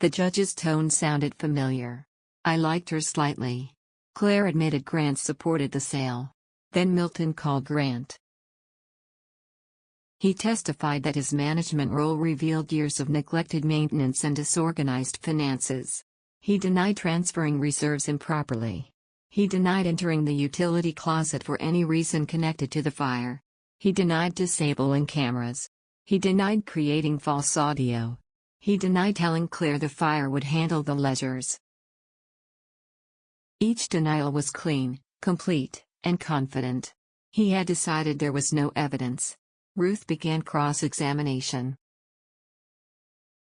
The judge's tone sounded familiar. I liked her slightly. Claire admitted Grant supported the sale. Then Milton called Grant. He testified that his management role revealed years of neglected maintenance and disorganized finances. He denied transferring reserves improperly. He denied entering the utility closet for any reason connected to the fire. He denied disabling cameras. He denied creating false audio. He denied telling Claire the fire would handle the ledgers. Each denial was clean, complete, and confident. He had decided there was no evidence. Ruth began cross-examination.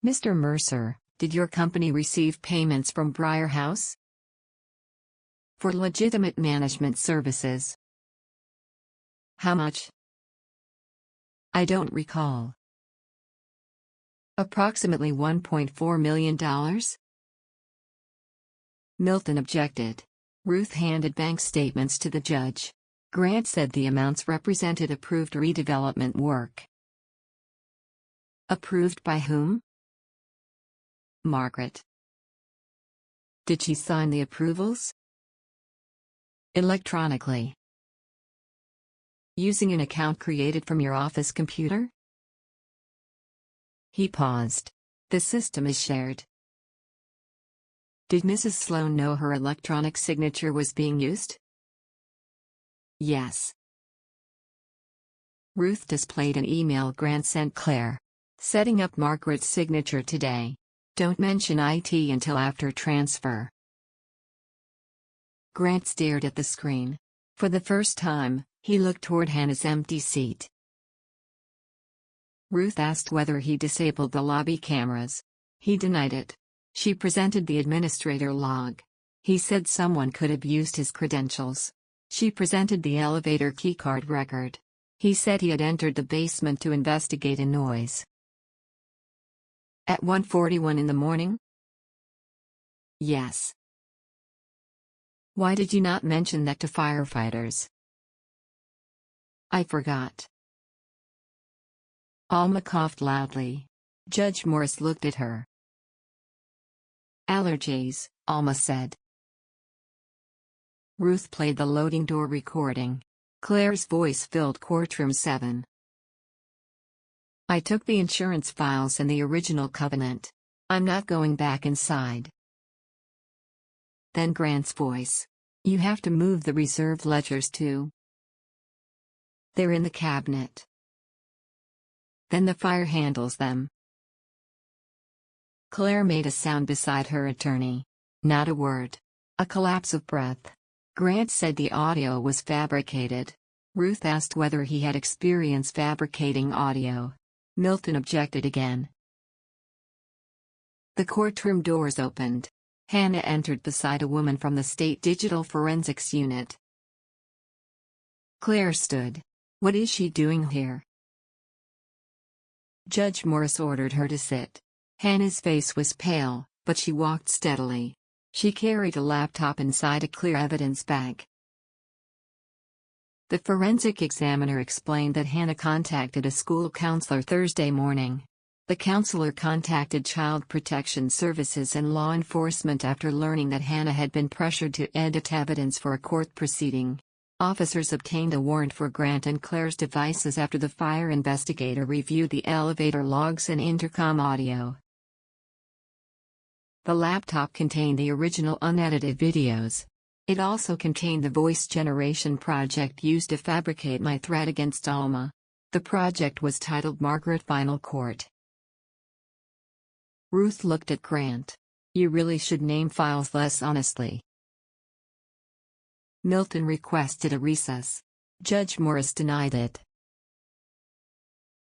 Mr. Mercer, did your company receive payments from Briar House? For legitimate management services. How much? I don't recall. Approximately $1.4 million? Milton objected. Ruth handed bank statements to the judge. Grant said the amounts represented approved redevelopment work. Approved by whom? Margaret. Did she sign the approvals? Electronically. Using an account created from your office computer? He paused. The system is shared. Did Mrs. Sloan know her electronic signature was being used? Yes. Ruth displayed an email Grant sent Claire. Setting up Margaret's signature today. Don't mention IT until after transfer. Grant stared at the screen. For the first time, he looked toward Hannah's empty seat. Ruth asked whether he disabled the lobby cameras. He denied it. She presented the administrator log. He said someone could have used his credentials. She presented the elevator keycard record. He said he had entered the basement to investigate a noise. At 1:41 in the morning? Yes. Why did you not mention that to firefighters? I forgot. Alma coughed loudly. Judge Morris looked at her. Allergies, Alma said. Ruth played the loading door recording. Claire's voice filled Courtroom 7. I took the insurance files and the original covenant. I'm not going back inside. Then Grant's voice. You have to move the reserve ledgers too. They're in the cabinet. Then the fire handles them. Claire made a sound beside her attorney. Not a word. A collapse of breath. Grant said the audio was fabricated. Ruth asked whether he had experience fabricating audio. Milton objected again. The courtroom doors opened. Hannah entered beside a woman from the State Digital Forensics Unit. Claire stood. What is she doing here? Judge Morris ordered her to sit. Hannah's face was pale, but she walked steadily. She carried a laptop inside a clear evidence bag. The forensic examiner explained that Hannah contacted a school counselor Thursday morning. The counselor contacted Child Protection Services and law enforcement after learning that Hannah had been pressured to edit evidence for a court proceeding. Officers obtained a warrant for Grant and Claire's devices after the fire investigator reviewed the elevator logs and intercom audio. The laptop contained the original unedited videos. It also contained the voice generation project used to fabricate my threat against Alma. The project was titled Margaret Final Court. Ruth looked at Grant. You really should name files less honestly. Milton requested a recess. Judge Morris denied it.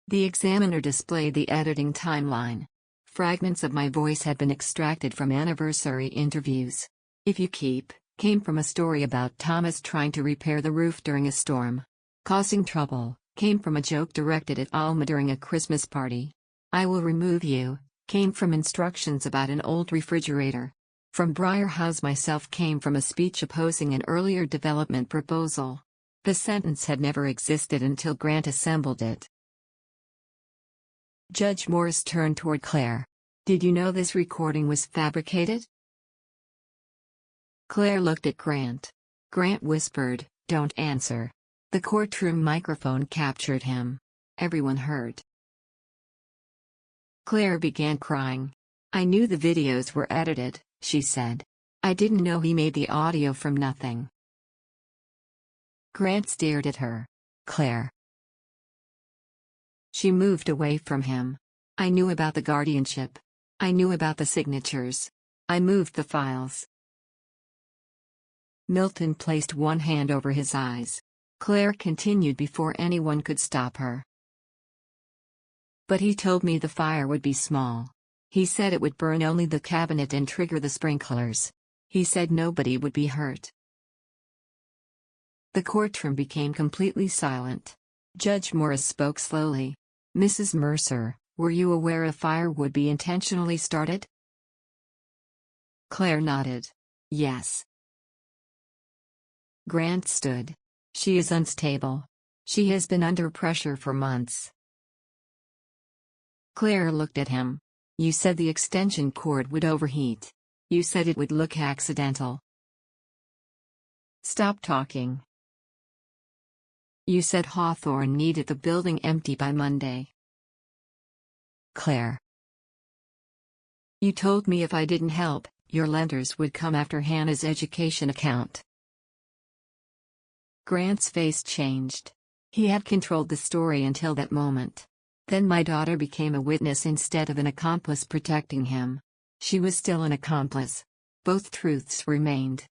The examiner displayed the editing timeline. Fragments of my voice had been extracted from anniversary interviews. If you keep, came from a story about Thomas trying to repair the roof during a storm. Causing trouble, came from a joke directed at Alma during a Christmas party. I will remove you, came from instructions about an old refrigerator. From Briar House myself came from a speech opposing an earlier development proposal. The sentence had never existed until Grant assembled it. Judge Morris turned toward Claire. Did you know this recording was fabricated? Claire looked at Grant. Grant whispered, "Don't answer." The courtroom microphone captured him. Everyone heard. Claire began crying. I knew the videos were edited, she said. I didn't know he made the audio from nothing. Grant stared at her. Claire. She moved away from him. I knew about the guardianship. I knew about the signatures. I moved the files. Milton placed one hand over his eyes. Claire continued before anyone could stop her. But he told me the fire would be small. He said it would burn only the cabinet and trigger the sprinklers. He said nobody would be hurt. The courtroom became completely silent. Judge Morris spoke slowly. Mrs. Mercer, were you aware a fire would be intentionally started? Claire nodded. Yes. Grant stood. She is unstable. She has been under pressure for months. Claire looked at him. You said the extension cord would overheat. You said it would look accidental. Stop talking. You said Hawthorne needed the building empty by Monday. Claire. You told me if I didn't help, your lenders would come after Hannah's education account. Grant's face changed. He had controlled the story until that moment. Then my daughter became a witness instead of an accomplice protecting him. She was still an accomplice. Both truths remained.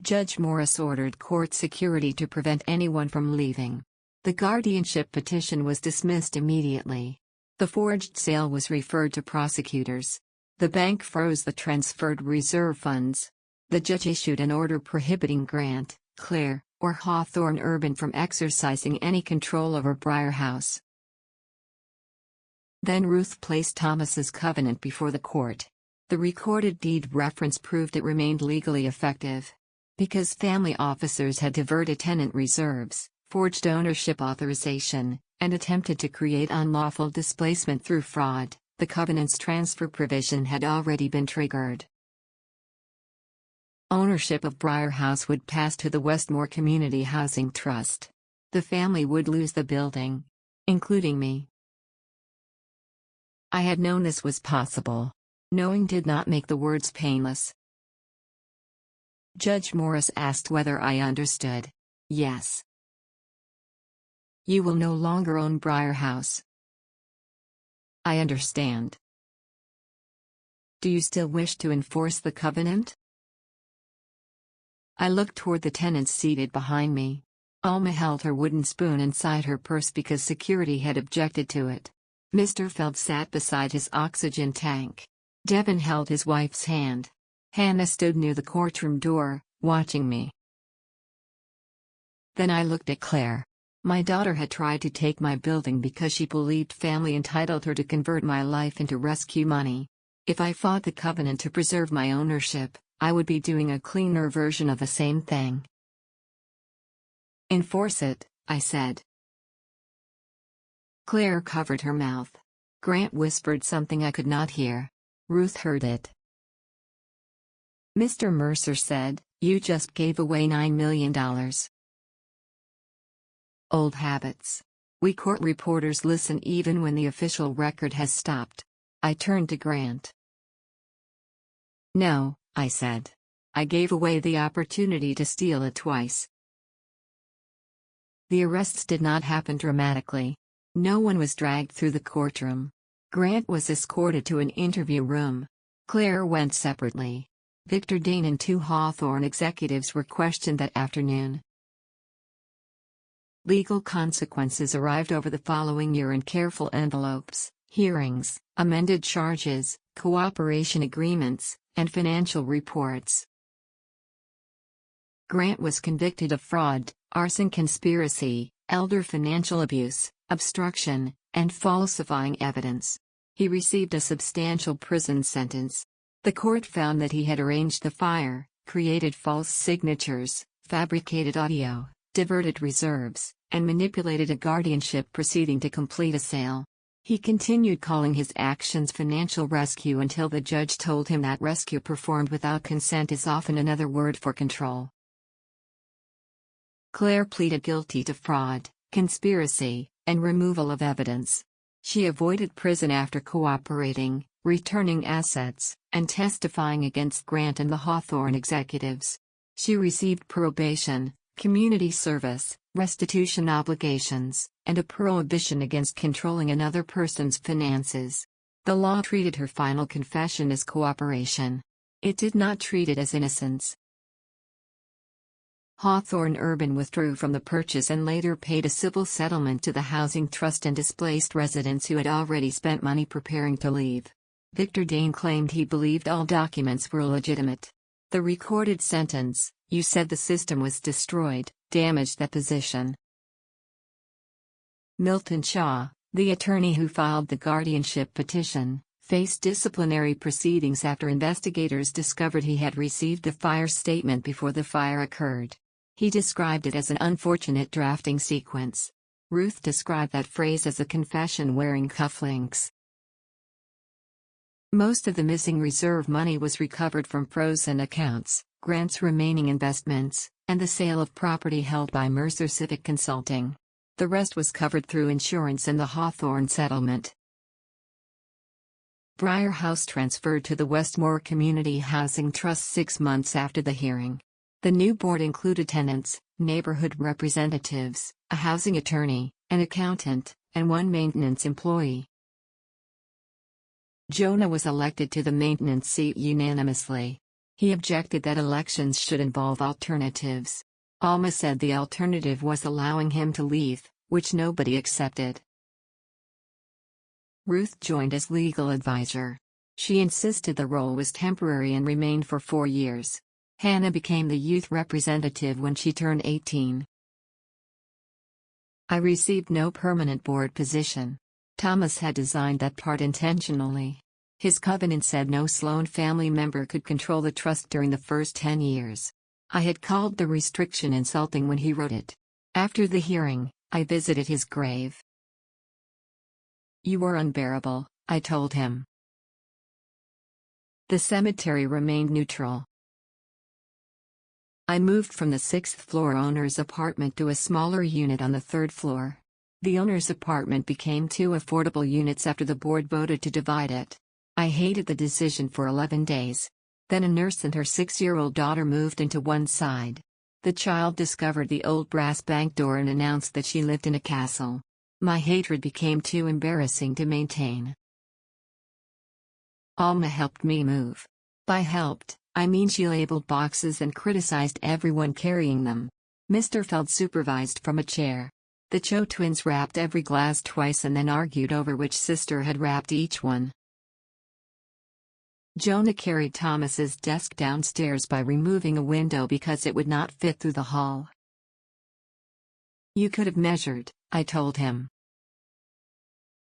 Judge Morris ordered court security to prevent anyone from leaving. The guardianship petition was dismissed immediately. The forged sale was referred to prosecutors. The bank froze the transferred reserve funds. The judge issued an order prohibiting Grant, Claire, or Hawthorne Urban from exercising any control over Briar House. Then Ruth placed Thomas's covenant before the court. The recorded deed reference proved it remained legally effective. Because family officers had diverted tenant reserves, forged ownership authorization, and attempted to create unlawful displacement through fraud, the covenant's transfer provision had already been triggered. Ownership of Briar House would pass to the Westmore Community Housing Trust. The family would lose the building, including me. I had known this was possible. Knowing did not make the words painless. Judge Morris asked whether I understood. Yes. You will no longer own Briar House. I understand. Do you still wish to enforce the covenant? I looked toward the tenants seated behind me. Alma held her wooden spoon inside her purse because security had objected to it. Mr. Feld sat beside his oxygen tank. Devin held his wife's hand. Hannah stood near the courtroom door, watching me. Then I looked at Claire. My daughter had tried to take my building because she believed family entitled her to convert my life into rescue money. If I fought the covenant to preserve my ownership, I would be doing a cleaner version of the same thing. Enforce it, I said. Claire covered her mouth. Grant whispered something I could not hear. Ruth heard it. Mr. Mercer said, You just gave away $9 million. Old habits. We court reporters listen even when the official record has stopped. I turned to Grant. No, I said. I gave away the opportunity to steal it twice. The arrests did not happen dramatically. No one was dragged through the courtroom. Grant was escorted to an interview room. Claire went separately. Victor Dane and 2 Hawthorne executives were questioned that afternoon. Legal consequences arrived over the following year in careful envelopes: hearings, amended charges, cooperation agreements, and financial reports. Grant was convicted of fraud, arson, conspiracy, elder financial abuse, obstruction, and falsifying evidence. He received a substantial prison sentence. The court found that he had arranged the fire, created false signatures, fabricated audio, diverted reserves, and manipulated a guardianship proceeding to complete a sale. He continued calling his actions financial rescue until the judge told him that rescue performed without consent is often another word for control. Claire pleaded guilty to fraud, conspiracy, and removal of evidence. She avoided prison after cooperating, returning assets, and testifying against Grant and the Hawthorne executives. She received probation, community service, restitution obligations, and a prohibition against controlling another person's finances. The law treated her final confession as cooperation. It did not treat it as innocence. Hawthorne Urban withdrew from the purchase and later paid a civil settlement to the housing trust and displaced residents who had already spent money preparing to leave. Victor Dane claimed he believed all documents were legitimate. The recorded sentence, "You said the system was destroyed," damaged that position. Milton Shaw, the attorney who filed the guardianship petition, faced disciplinary proceedings after investigators discovered he had received the fire statement before the fire occurred. He described it as an unfortunate drafting sequence. Ruth described that phrase as a confession wearing cufflinks. Most of the missing reserve money was recovered from frozen accounts, Grant's remaining investments, and the sale of property held by Mercer Civic Consulting. The rest was covered through insurance and the Hawthorne settlement. Briar House transferred to the Westmore Community Housing Trust 6 months after the hearing. The new board included tenants, neighborhood representatives, a housing attorney, an accountant, and 1 maintenance employee. Jonah was elected to the maintenance seat unanimously. He objected that elections should involve alternatives. Alma said the alternative was allowing him to leave, which nobody accepted. Ruth joined as legal advisor. She insisted the role was temporary and remained for 4 years. Hannah became the youth representative when she turned 18. I received no permanent board position. Thomas had designed that part intentionally. His covenant said no Sloan family member could control the trust during the first 10 years. I had called the restriction insulting when he wrote it. After the hearing, I visited his grave. "You were unbearable," I told him. The cemetery remained neutral. I moved from the 6th-floor owner's apartment to a smaller unit on the 3rd floor. The owner's apartment became 2 affordable units after the board voted to divide it. I hated the decision for 11 days. Then a nurse and her 6-year-old daughter moved into one side. The child discovered the old brass bank door and announced that she lived in a castle. My hatred became too embarrassing to maintain. Alma helped me move. By helped, I mean she labeled boxes and criticized everyone carrying them. Mr. Feld supervised from a chair. The Cho twins wrapped every glass twice and then argued over which sister had wrapped each one. Jonah carried Thomas's desk downstairs by removing a window because it would not fit through the hall. "You could have measured," I told him.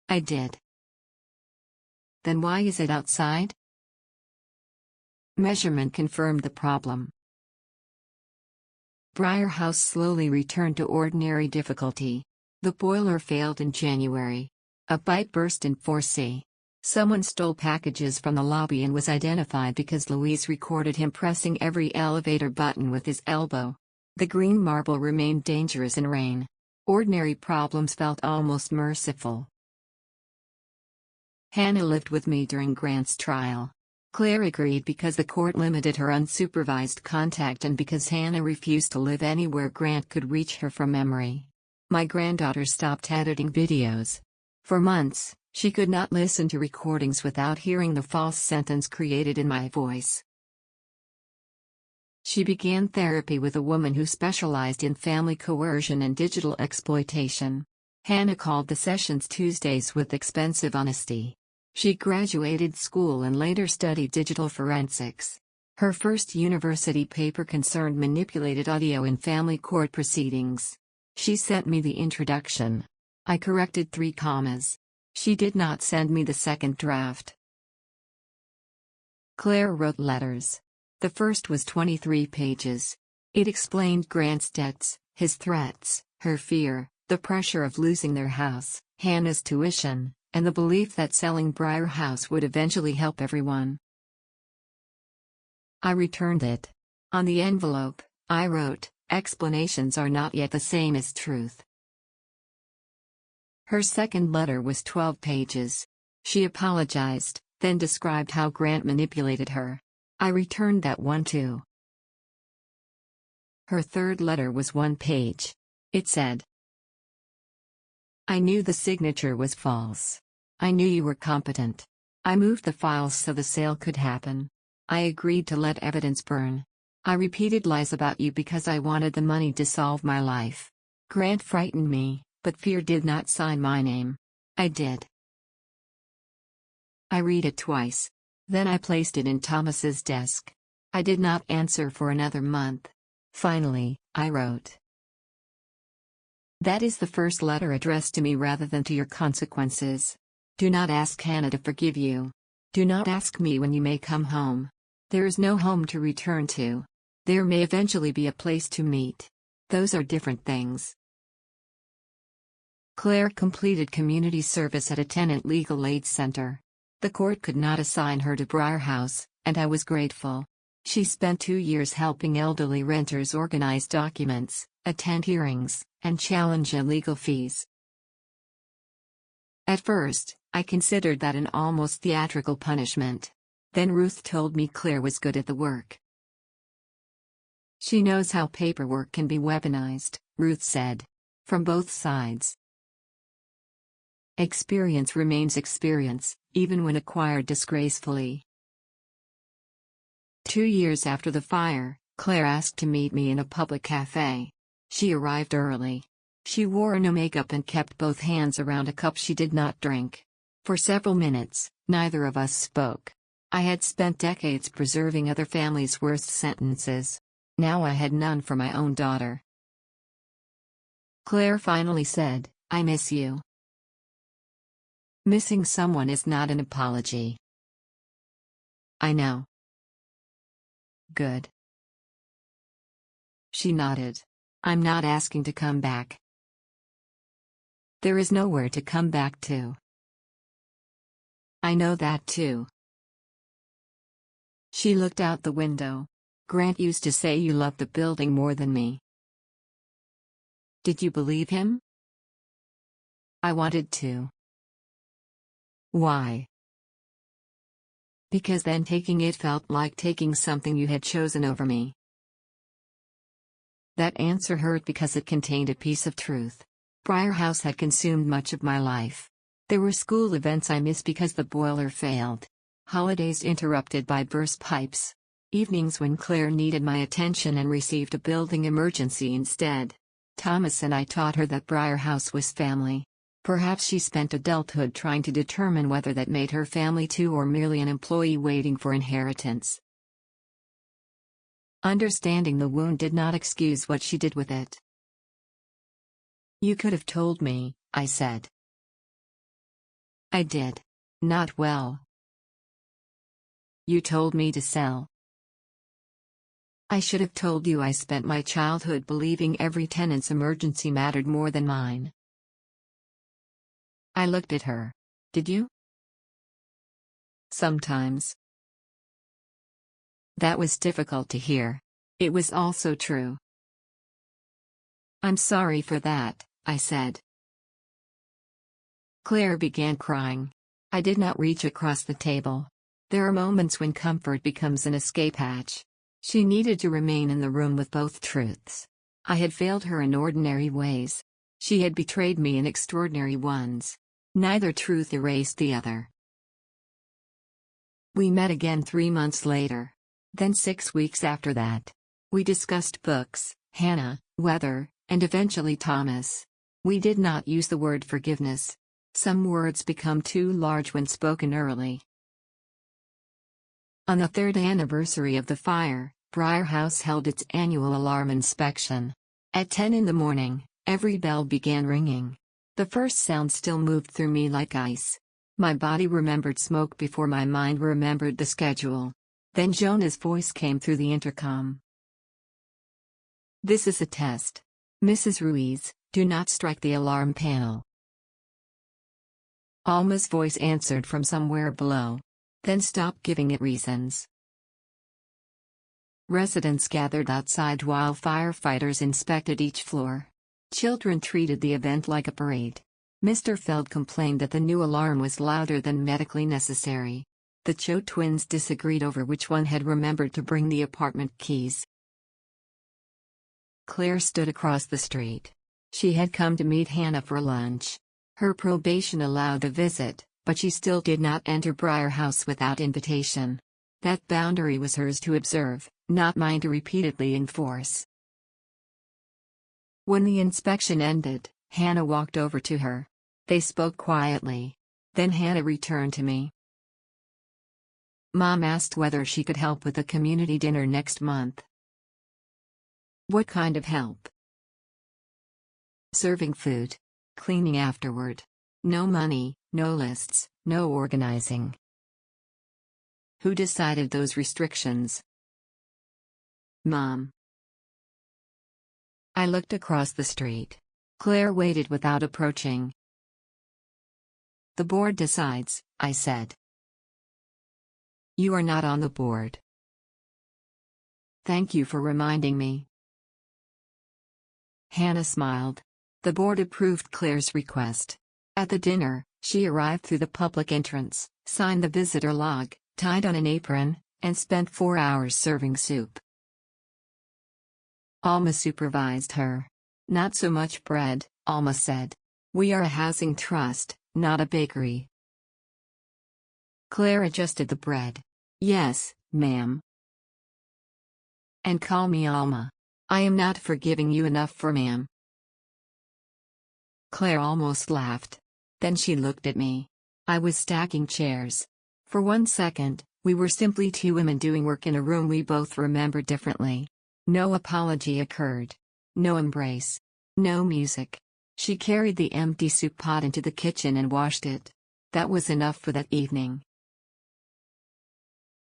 I did. "Then why is it outside?" Measurement confirmed the problem. Briar House slowly returned to ordinary difficulty. The boiler failed in January. A pipe burst in 4C. Someone stole packages from the lobby and was identified because Louise recorded him pressing every elevator button with his elbow. The green marble remained dangerous in rain. Ordinary problems felt almost merciful. Hannah lived with me during Grant's trial. Claire agreed because the court limited her unsupervised contact and because Hannah refused to live anywhere Grant could reach her from memory. My granddaughter stopped editing videos. For months, she could not listen to recordings without hearing the false sentence created in my voice. She began therapy with a woman who specialized in family coercion and digital exploitation. Hannah called the sessions Tuesdays with expensive honesty. She graduated school and later studied digital forensics. Her first university paper concerned manipulated audio in family court proceedings. She sent me the introduction. I corrected 3 commas. She did not send me the second draft. Claire wrote letters. The first was 23 pages. It explained Grant's debts, his threats, her fear, the pressure of losing their house, Hannah's tuition, and the belief that selling Briar House would eventually help everyone. I returned it. On the envelope, I wrote, "Explanations are not yet the same as truth." Her second letter was 12 pages. She apologized, then described how Grant manipulated her. I returned that one too. Her third letter was 1 page. It said, "I knew the signature was false. I knew you were competent. I moved the files so the sale could happen. I agreed to let evidence burn. I repeated lies about you because I wanted the money to solve my life. Grant frightened me, but fear did not sign my name. I did." I read it twice. Then I placed it in Thomas's desk. I did not answer for another month. Finally, I wrote, "That is the first letter addressed to me rather than to your consequences. Do not ask Hannah to forgive you. Do not ask me when you may come home. There is no home to return to. There may eventually be a place to meet. Those are different things." Claire completed community service at a tenant legal aid center. The court could not assign her to Briar House, and I was grateful. She spent 2 years helping elderly renters organize documents, attend hearings, and challenge illegal fees. At first, I considered that an almost theatrical punishment. Then Ruth told me Claire was good at the work. "She knows how paperwork can be weaponized," Ruth said. "From both sides. Experience remains experience, even when acquired disgracefully." 2 years after the fire, Claire asked to meet me in a public cafe. She arrived early. She wore no makeup and kept both hands around a cup she did not drink. For several minutes, neither of us spoke. I had spent decades preserving other families' worst sentences. Now I had none for my own daughter. Claire finally said, "I miss you." Missing someone is not an apology. "I know." "Good." She nodded. "I'm not asking to come back." "There is nowhere to come back to." "I know that too." She looked out the window. "Grant used to say you loved the building more than me." "Did you believe him?" "I wanted to." "Why?" "Because then taking it felt like taking something you had chosen over me." That answer hurt because it contained a piece of truth. Briar House had consumed much of my life. There were school events I missed because the boiler failed. Holidays interrupted by burst pipes. Evenings when Claire needed my attention and received a building emergency instead. Thomas and I taught her that Briar House was family. Perhaps she spent adulthood trying to determine whether that made her family too or merely an employee waiting for inheritance. Understanding the wound did not excuse what she did with it. "You could have told me," I said. "I did. Not well." "You told me to sell." "I should have told you I spent my childhood believing every tenant's emergency mattered more than mine." I looked at her. "Did you?" Sometimes. That was difficult to hear. It was also true. I'm sorry for that, I said. Claire began crying. I did not reach across the table. There are moments when comfort becomes an escape hatch. She needed to remain in the room with both truths. I had failed her in ordinary ways. She had betrayed me in extraordinary ones. Neither truth erased the other. We met again 3 months later. Then 6 weeks after that. We discussed books, Hannah, weather, and eventually Thomas. We did not use the word forgiveness. Some words become too large when spoken early. On the 3rd anniversary of the fire, Briar House held its annual alarm inspection. At 10 in the morning, every bell began ringing. The first sound still moved through me like ice. My body remembered smoke before my mind remembered the schedule. Then Jonah's voice came through the intercom. This is a test. Mrs. Ruiz, do not strike the alarm panel. Alma's voice answered from somewhere below. Then stop giving it reasons. Residents gathered outside while firefighters inspected each floor. Children treated the event like a parade. Mr. Feld complained that the new alarm was louder than medically necessary. The Cho twins disagreed over which one had remembered to bring the apartment keys. Claire stood across the street. She had come to meet Hannah for lunch. Her probation allowed a visit, but she still did not enter Briar House without invitation. That boundary was hers to observe, not mine to repeatedly enforce. When the inspection ended, Hannah walked over to her. They spoke quietly. Then Hannah returned to me. Mom asked whether she could help with a community dinner next month. What kind of help? Serving food. Cleaning afterward. No money, no lists, no organizing. Who decided those restrictions? Mom. I looked across the street. Claire waited without approaching. The board decides, I said. You are not on the board. Thank you for reminding me. Hannah smiled. The board approved Claire's request. At the dinner, she arrived through the public entrance, signed the visitor log, tied on an apron, and spent 4 hours serving soup. Alma supervised her. Not so much bread, Alma said. We are a housing trust, not a bakery. Claire adjusted the bread. Yes, ma'am. And call me Alma. I am not forgiving you enough for ma'am. Claire almost laughed. Then she looked at me. I was stacking chairs. For 1 second, we were simply 2 women doing work in a room we both remembered differently. No apology occurred. No embrace. No music. She carried the empty soup pot into the kitchen and washed it. That was enough for that evening.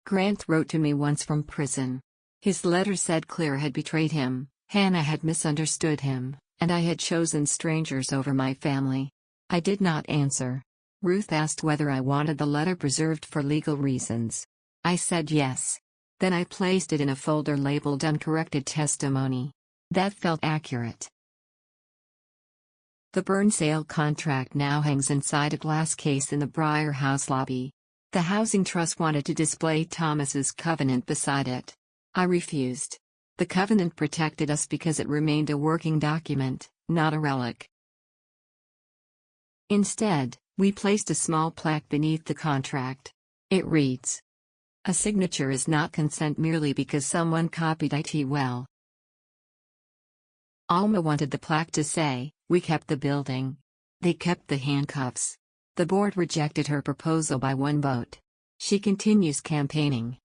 Grant wrote to me once from prison. His letter said Claire had betrayed him, Hannah had misunderstood him, and I had chosen strangers over my family. I did not answer. Ruth asked whether I wanted the letter preserved for legal reasons. I said yes. Then I placed it in a folder labeled Uncorrected Testimony. That felt accurate. The burn sale contract now hangs inside a glass case in the Briar House lobby. The Housing Trust wanted to display Thomas's covenant beside it. I refused. The covenant protected us because it remained a working document, not a relic. Instead, we placed a small plaque beneath the contract. It reads, "A signature is not consent merely because someone copied it well." Alma wanted the plaque to say, "We kept the building. They kept the handcuffs." The board rejected her proposal by 1 vote. She continues campaigning.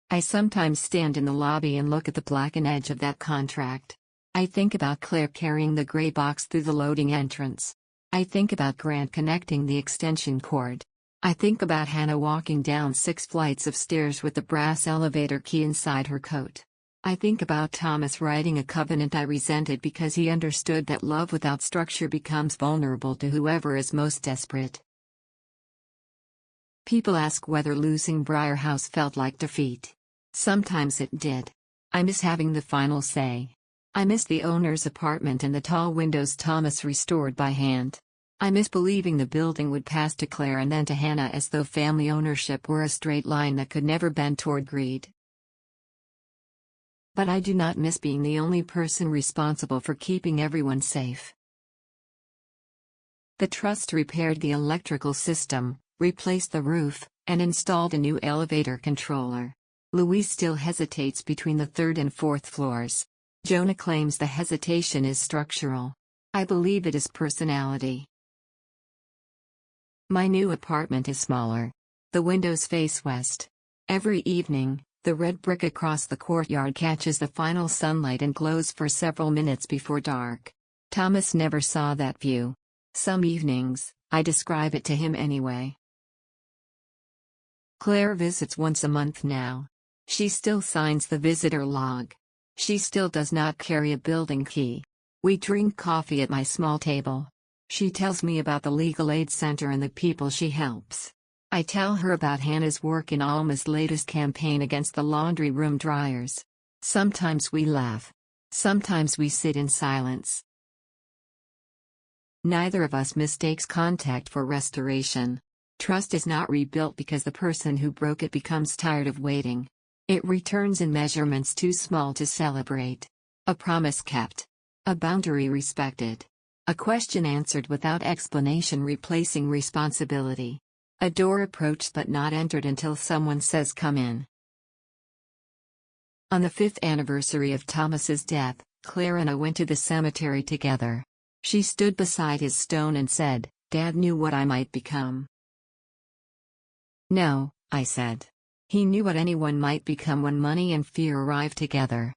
I sometimes stand in the lobby and look at the blackened edge of that contract. I think about Claire carrying the gray box through the loading entrance. I think about Grant connecting the extension cord. I think about Hannah walking down 6 flights of stairs with the brass elevator key inside her coat. I think about Thomas writing a covenant I resented because he understood that love without structure becomes vulnerable to whoever is most desperate. People ask whether losing Briar House felt like defeat. Sometimes it did. I miss having the final say. I miss the owner's apartment and the tall windows Thomas restored by hand. I miss believing the building would pass to Claire and then to Hannah as though family ownership were a straight line that could never bend toward greed. But I do not miss being the only person responsible for keeping everyone safe. The trust repaired the electrical system, replaced the roof, and installed a new elevator controller. Louise still hesitates between the third and fourth floors. Jonah claims the hesitation is structural. I believe it is personality. My new apartment is smaller. The windows face west. Every evening, the red brick across the courtyard catches the final sunlight and glows for several minutes before dark. Thomas never saw that view. Some evenings, I describe it to him anyway. Claire visits once a month now. She still signs the visitor log. She still does not carry a building key. We drink coffee at my small table. She tells me about the legal aid center and the people she helps. I tell her about Hannah's work in Alma's latest campaign against the laundry room dryers. Sometimes we laugh. Sometimes we sit in silence. Neither of us mistakes contact for restoration. Trust is not rebuilt because the person who broke it becomes tired of waiting. It returns in measurements too small to celebrate. A promise kept. A boundary respected. A question answered without explanation replacing responsibility. A door approached but not entered until someone says come in. On the 5th anniversary of Thomas's death, Claire and I went to the cemetery together. She stood beside his stone and said, "Dad knew what I might become." "No," I said. "He knew what anyone might become when money and fear arrive together."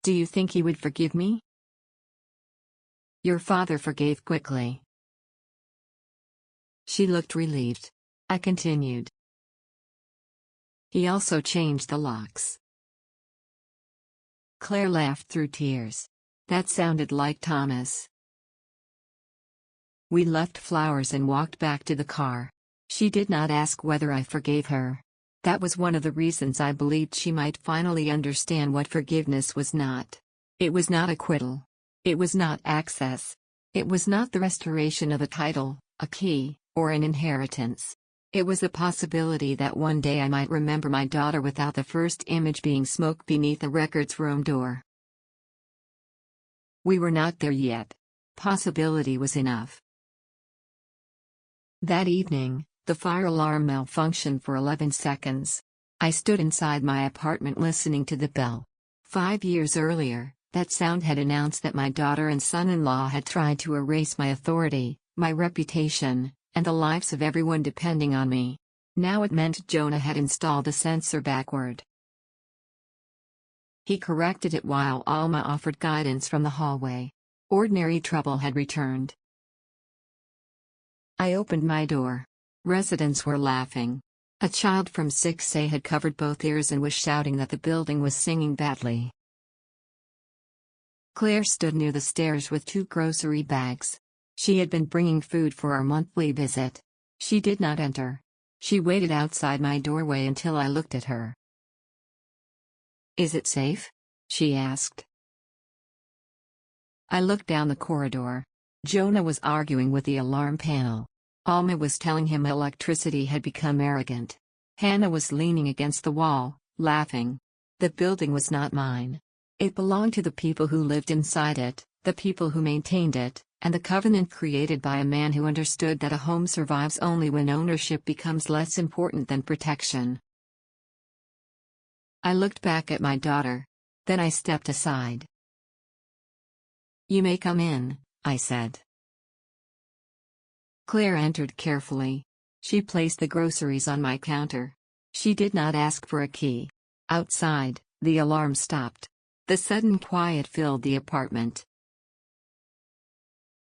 "Do you think he would forgive me?" "Your father forgave quickly." She looked relieved. I continued. "He also changed the locks." Claire laughed through tears. That sounded like Thomas. We left flowers and walked back to the car. She did not ask whether I forgave her. That was one of the reasons I believed she might finally understand what forgiveness was not. It was not acquittal. It was not access. It was not the restoration of a title, a key, or an inheritance. It was the possibility that one day I might remember my daughter without the first image being smoke beneath a records room door. We were not there yet. Possibility was enough. That evening, the fire alarm malfunctioned for 11 seconds. I stood inside my apartment listening to the bell. 5 years earlier, that sound had announced that my daughter and son-in-law had tried to erase my authority, my reputation, and the lives of everyone depending on me. Now it meant Jonah had installed a sensor backward. He corrected it while Alma offered guidance from the hallway. Ordinary trouble had returned. I opened my door. Residents were laughing. A child from 6A had covered both ears and was shouting that the building was singing badly. Claire stood near the stairs with 2 grocery bags. She had been bringing food for our monthly visit. She did not enter. She waited outside my doorway until I looked at her. "Is it safe?" she asked. I looked down the corridor. Jonah was arguing with the alarm panel. Alma was telling him electricity had become arrogant. Hannah was leaning against the wall, laughing. The building was not mine. It belonged to the people who lived inside it, the people who maintained it, and the covenant created by a man who understood that a home survives only when ownership becomes less important than protection. I looked back at my daughter. Then I stepped aside. "You may come in," I said. Claire entered carefully. She placed the groceries on my counter. She did not ask for a key. Outside, the alarm stopped. The sudden quiet filled the apartment.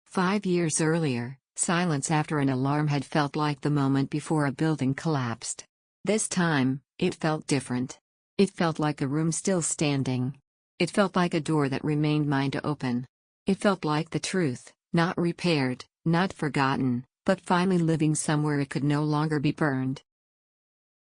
5 years earlier, silence after an alarm had felt like the moment before a building collapsed. This time, it felt different. It felt like a room still standing. It felt like a door that remained mine to open. It felt like the truth, not repaired, not forgotten, but finally living somewhere it could no longer be burned.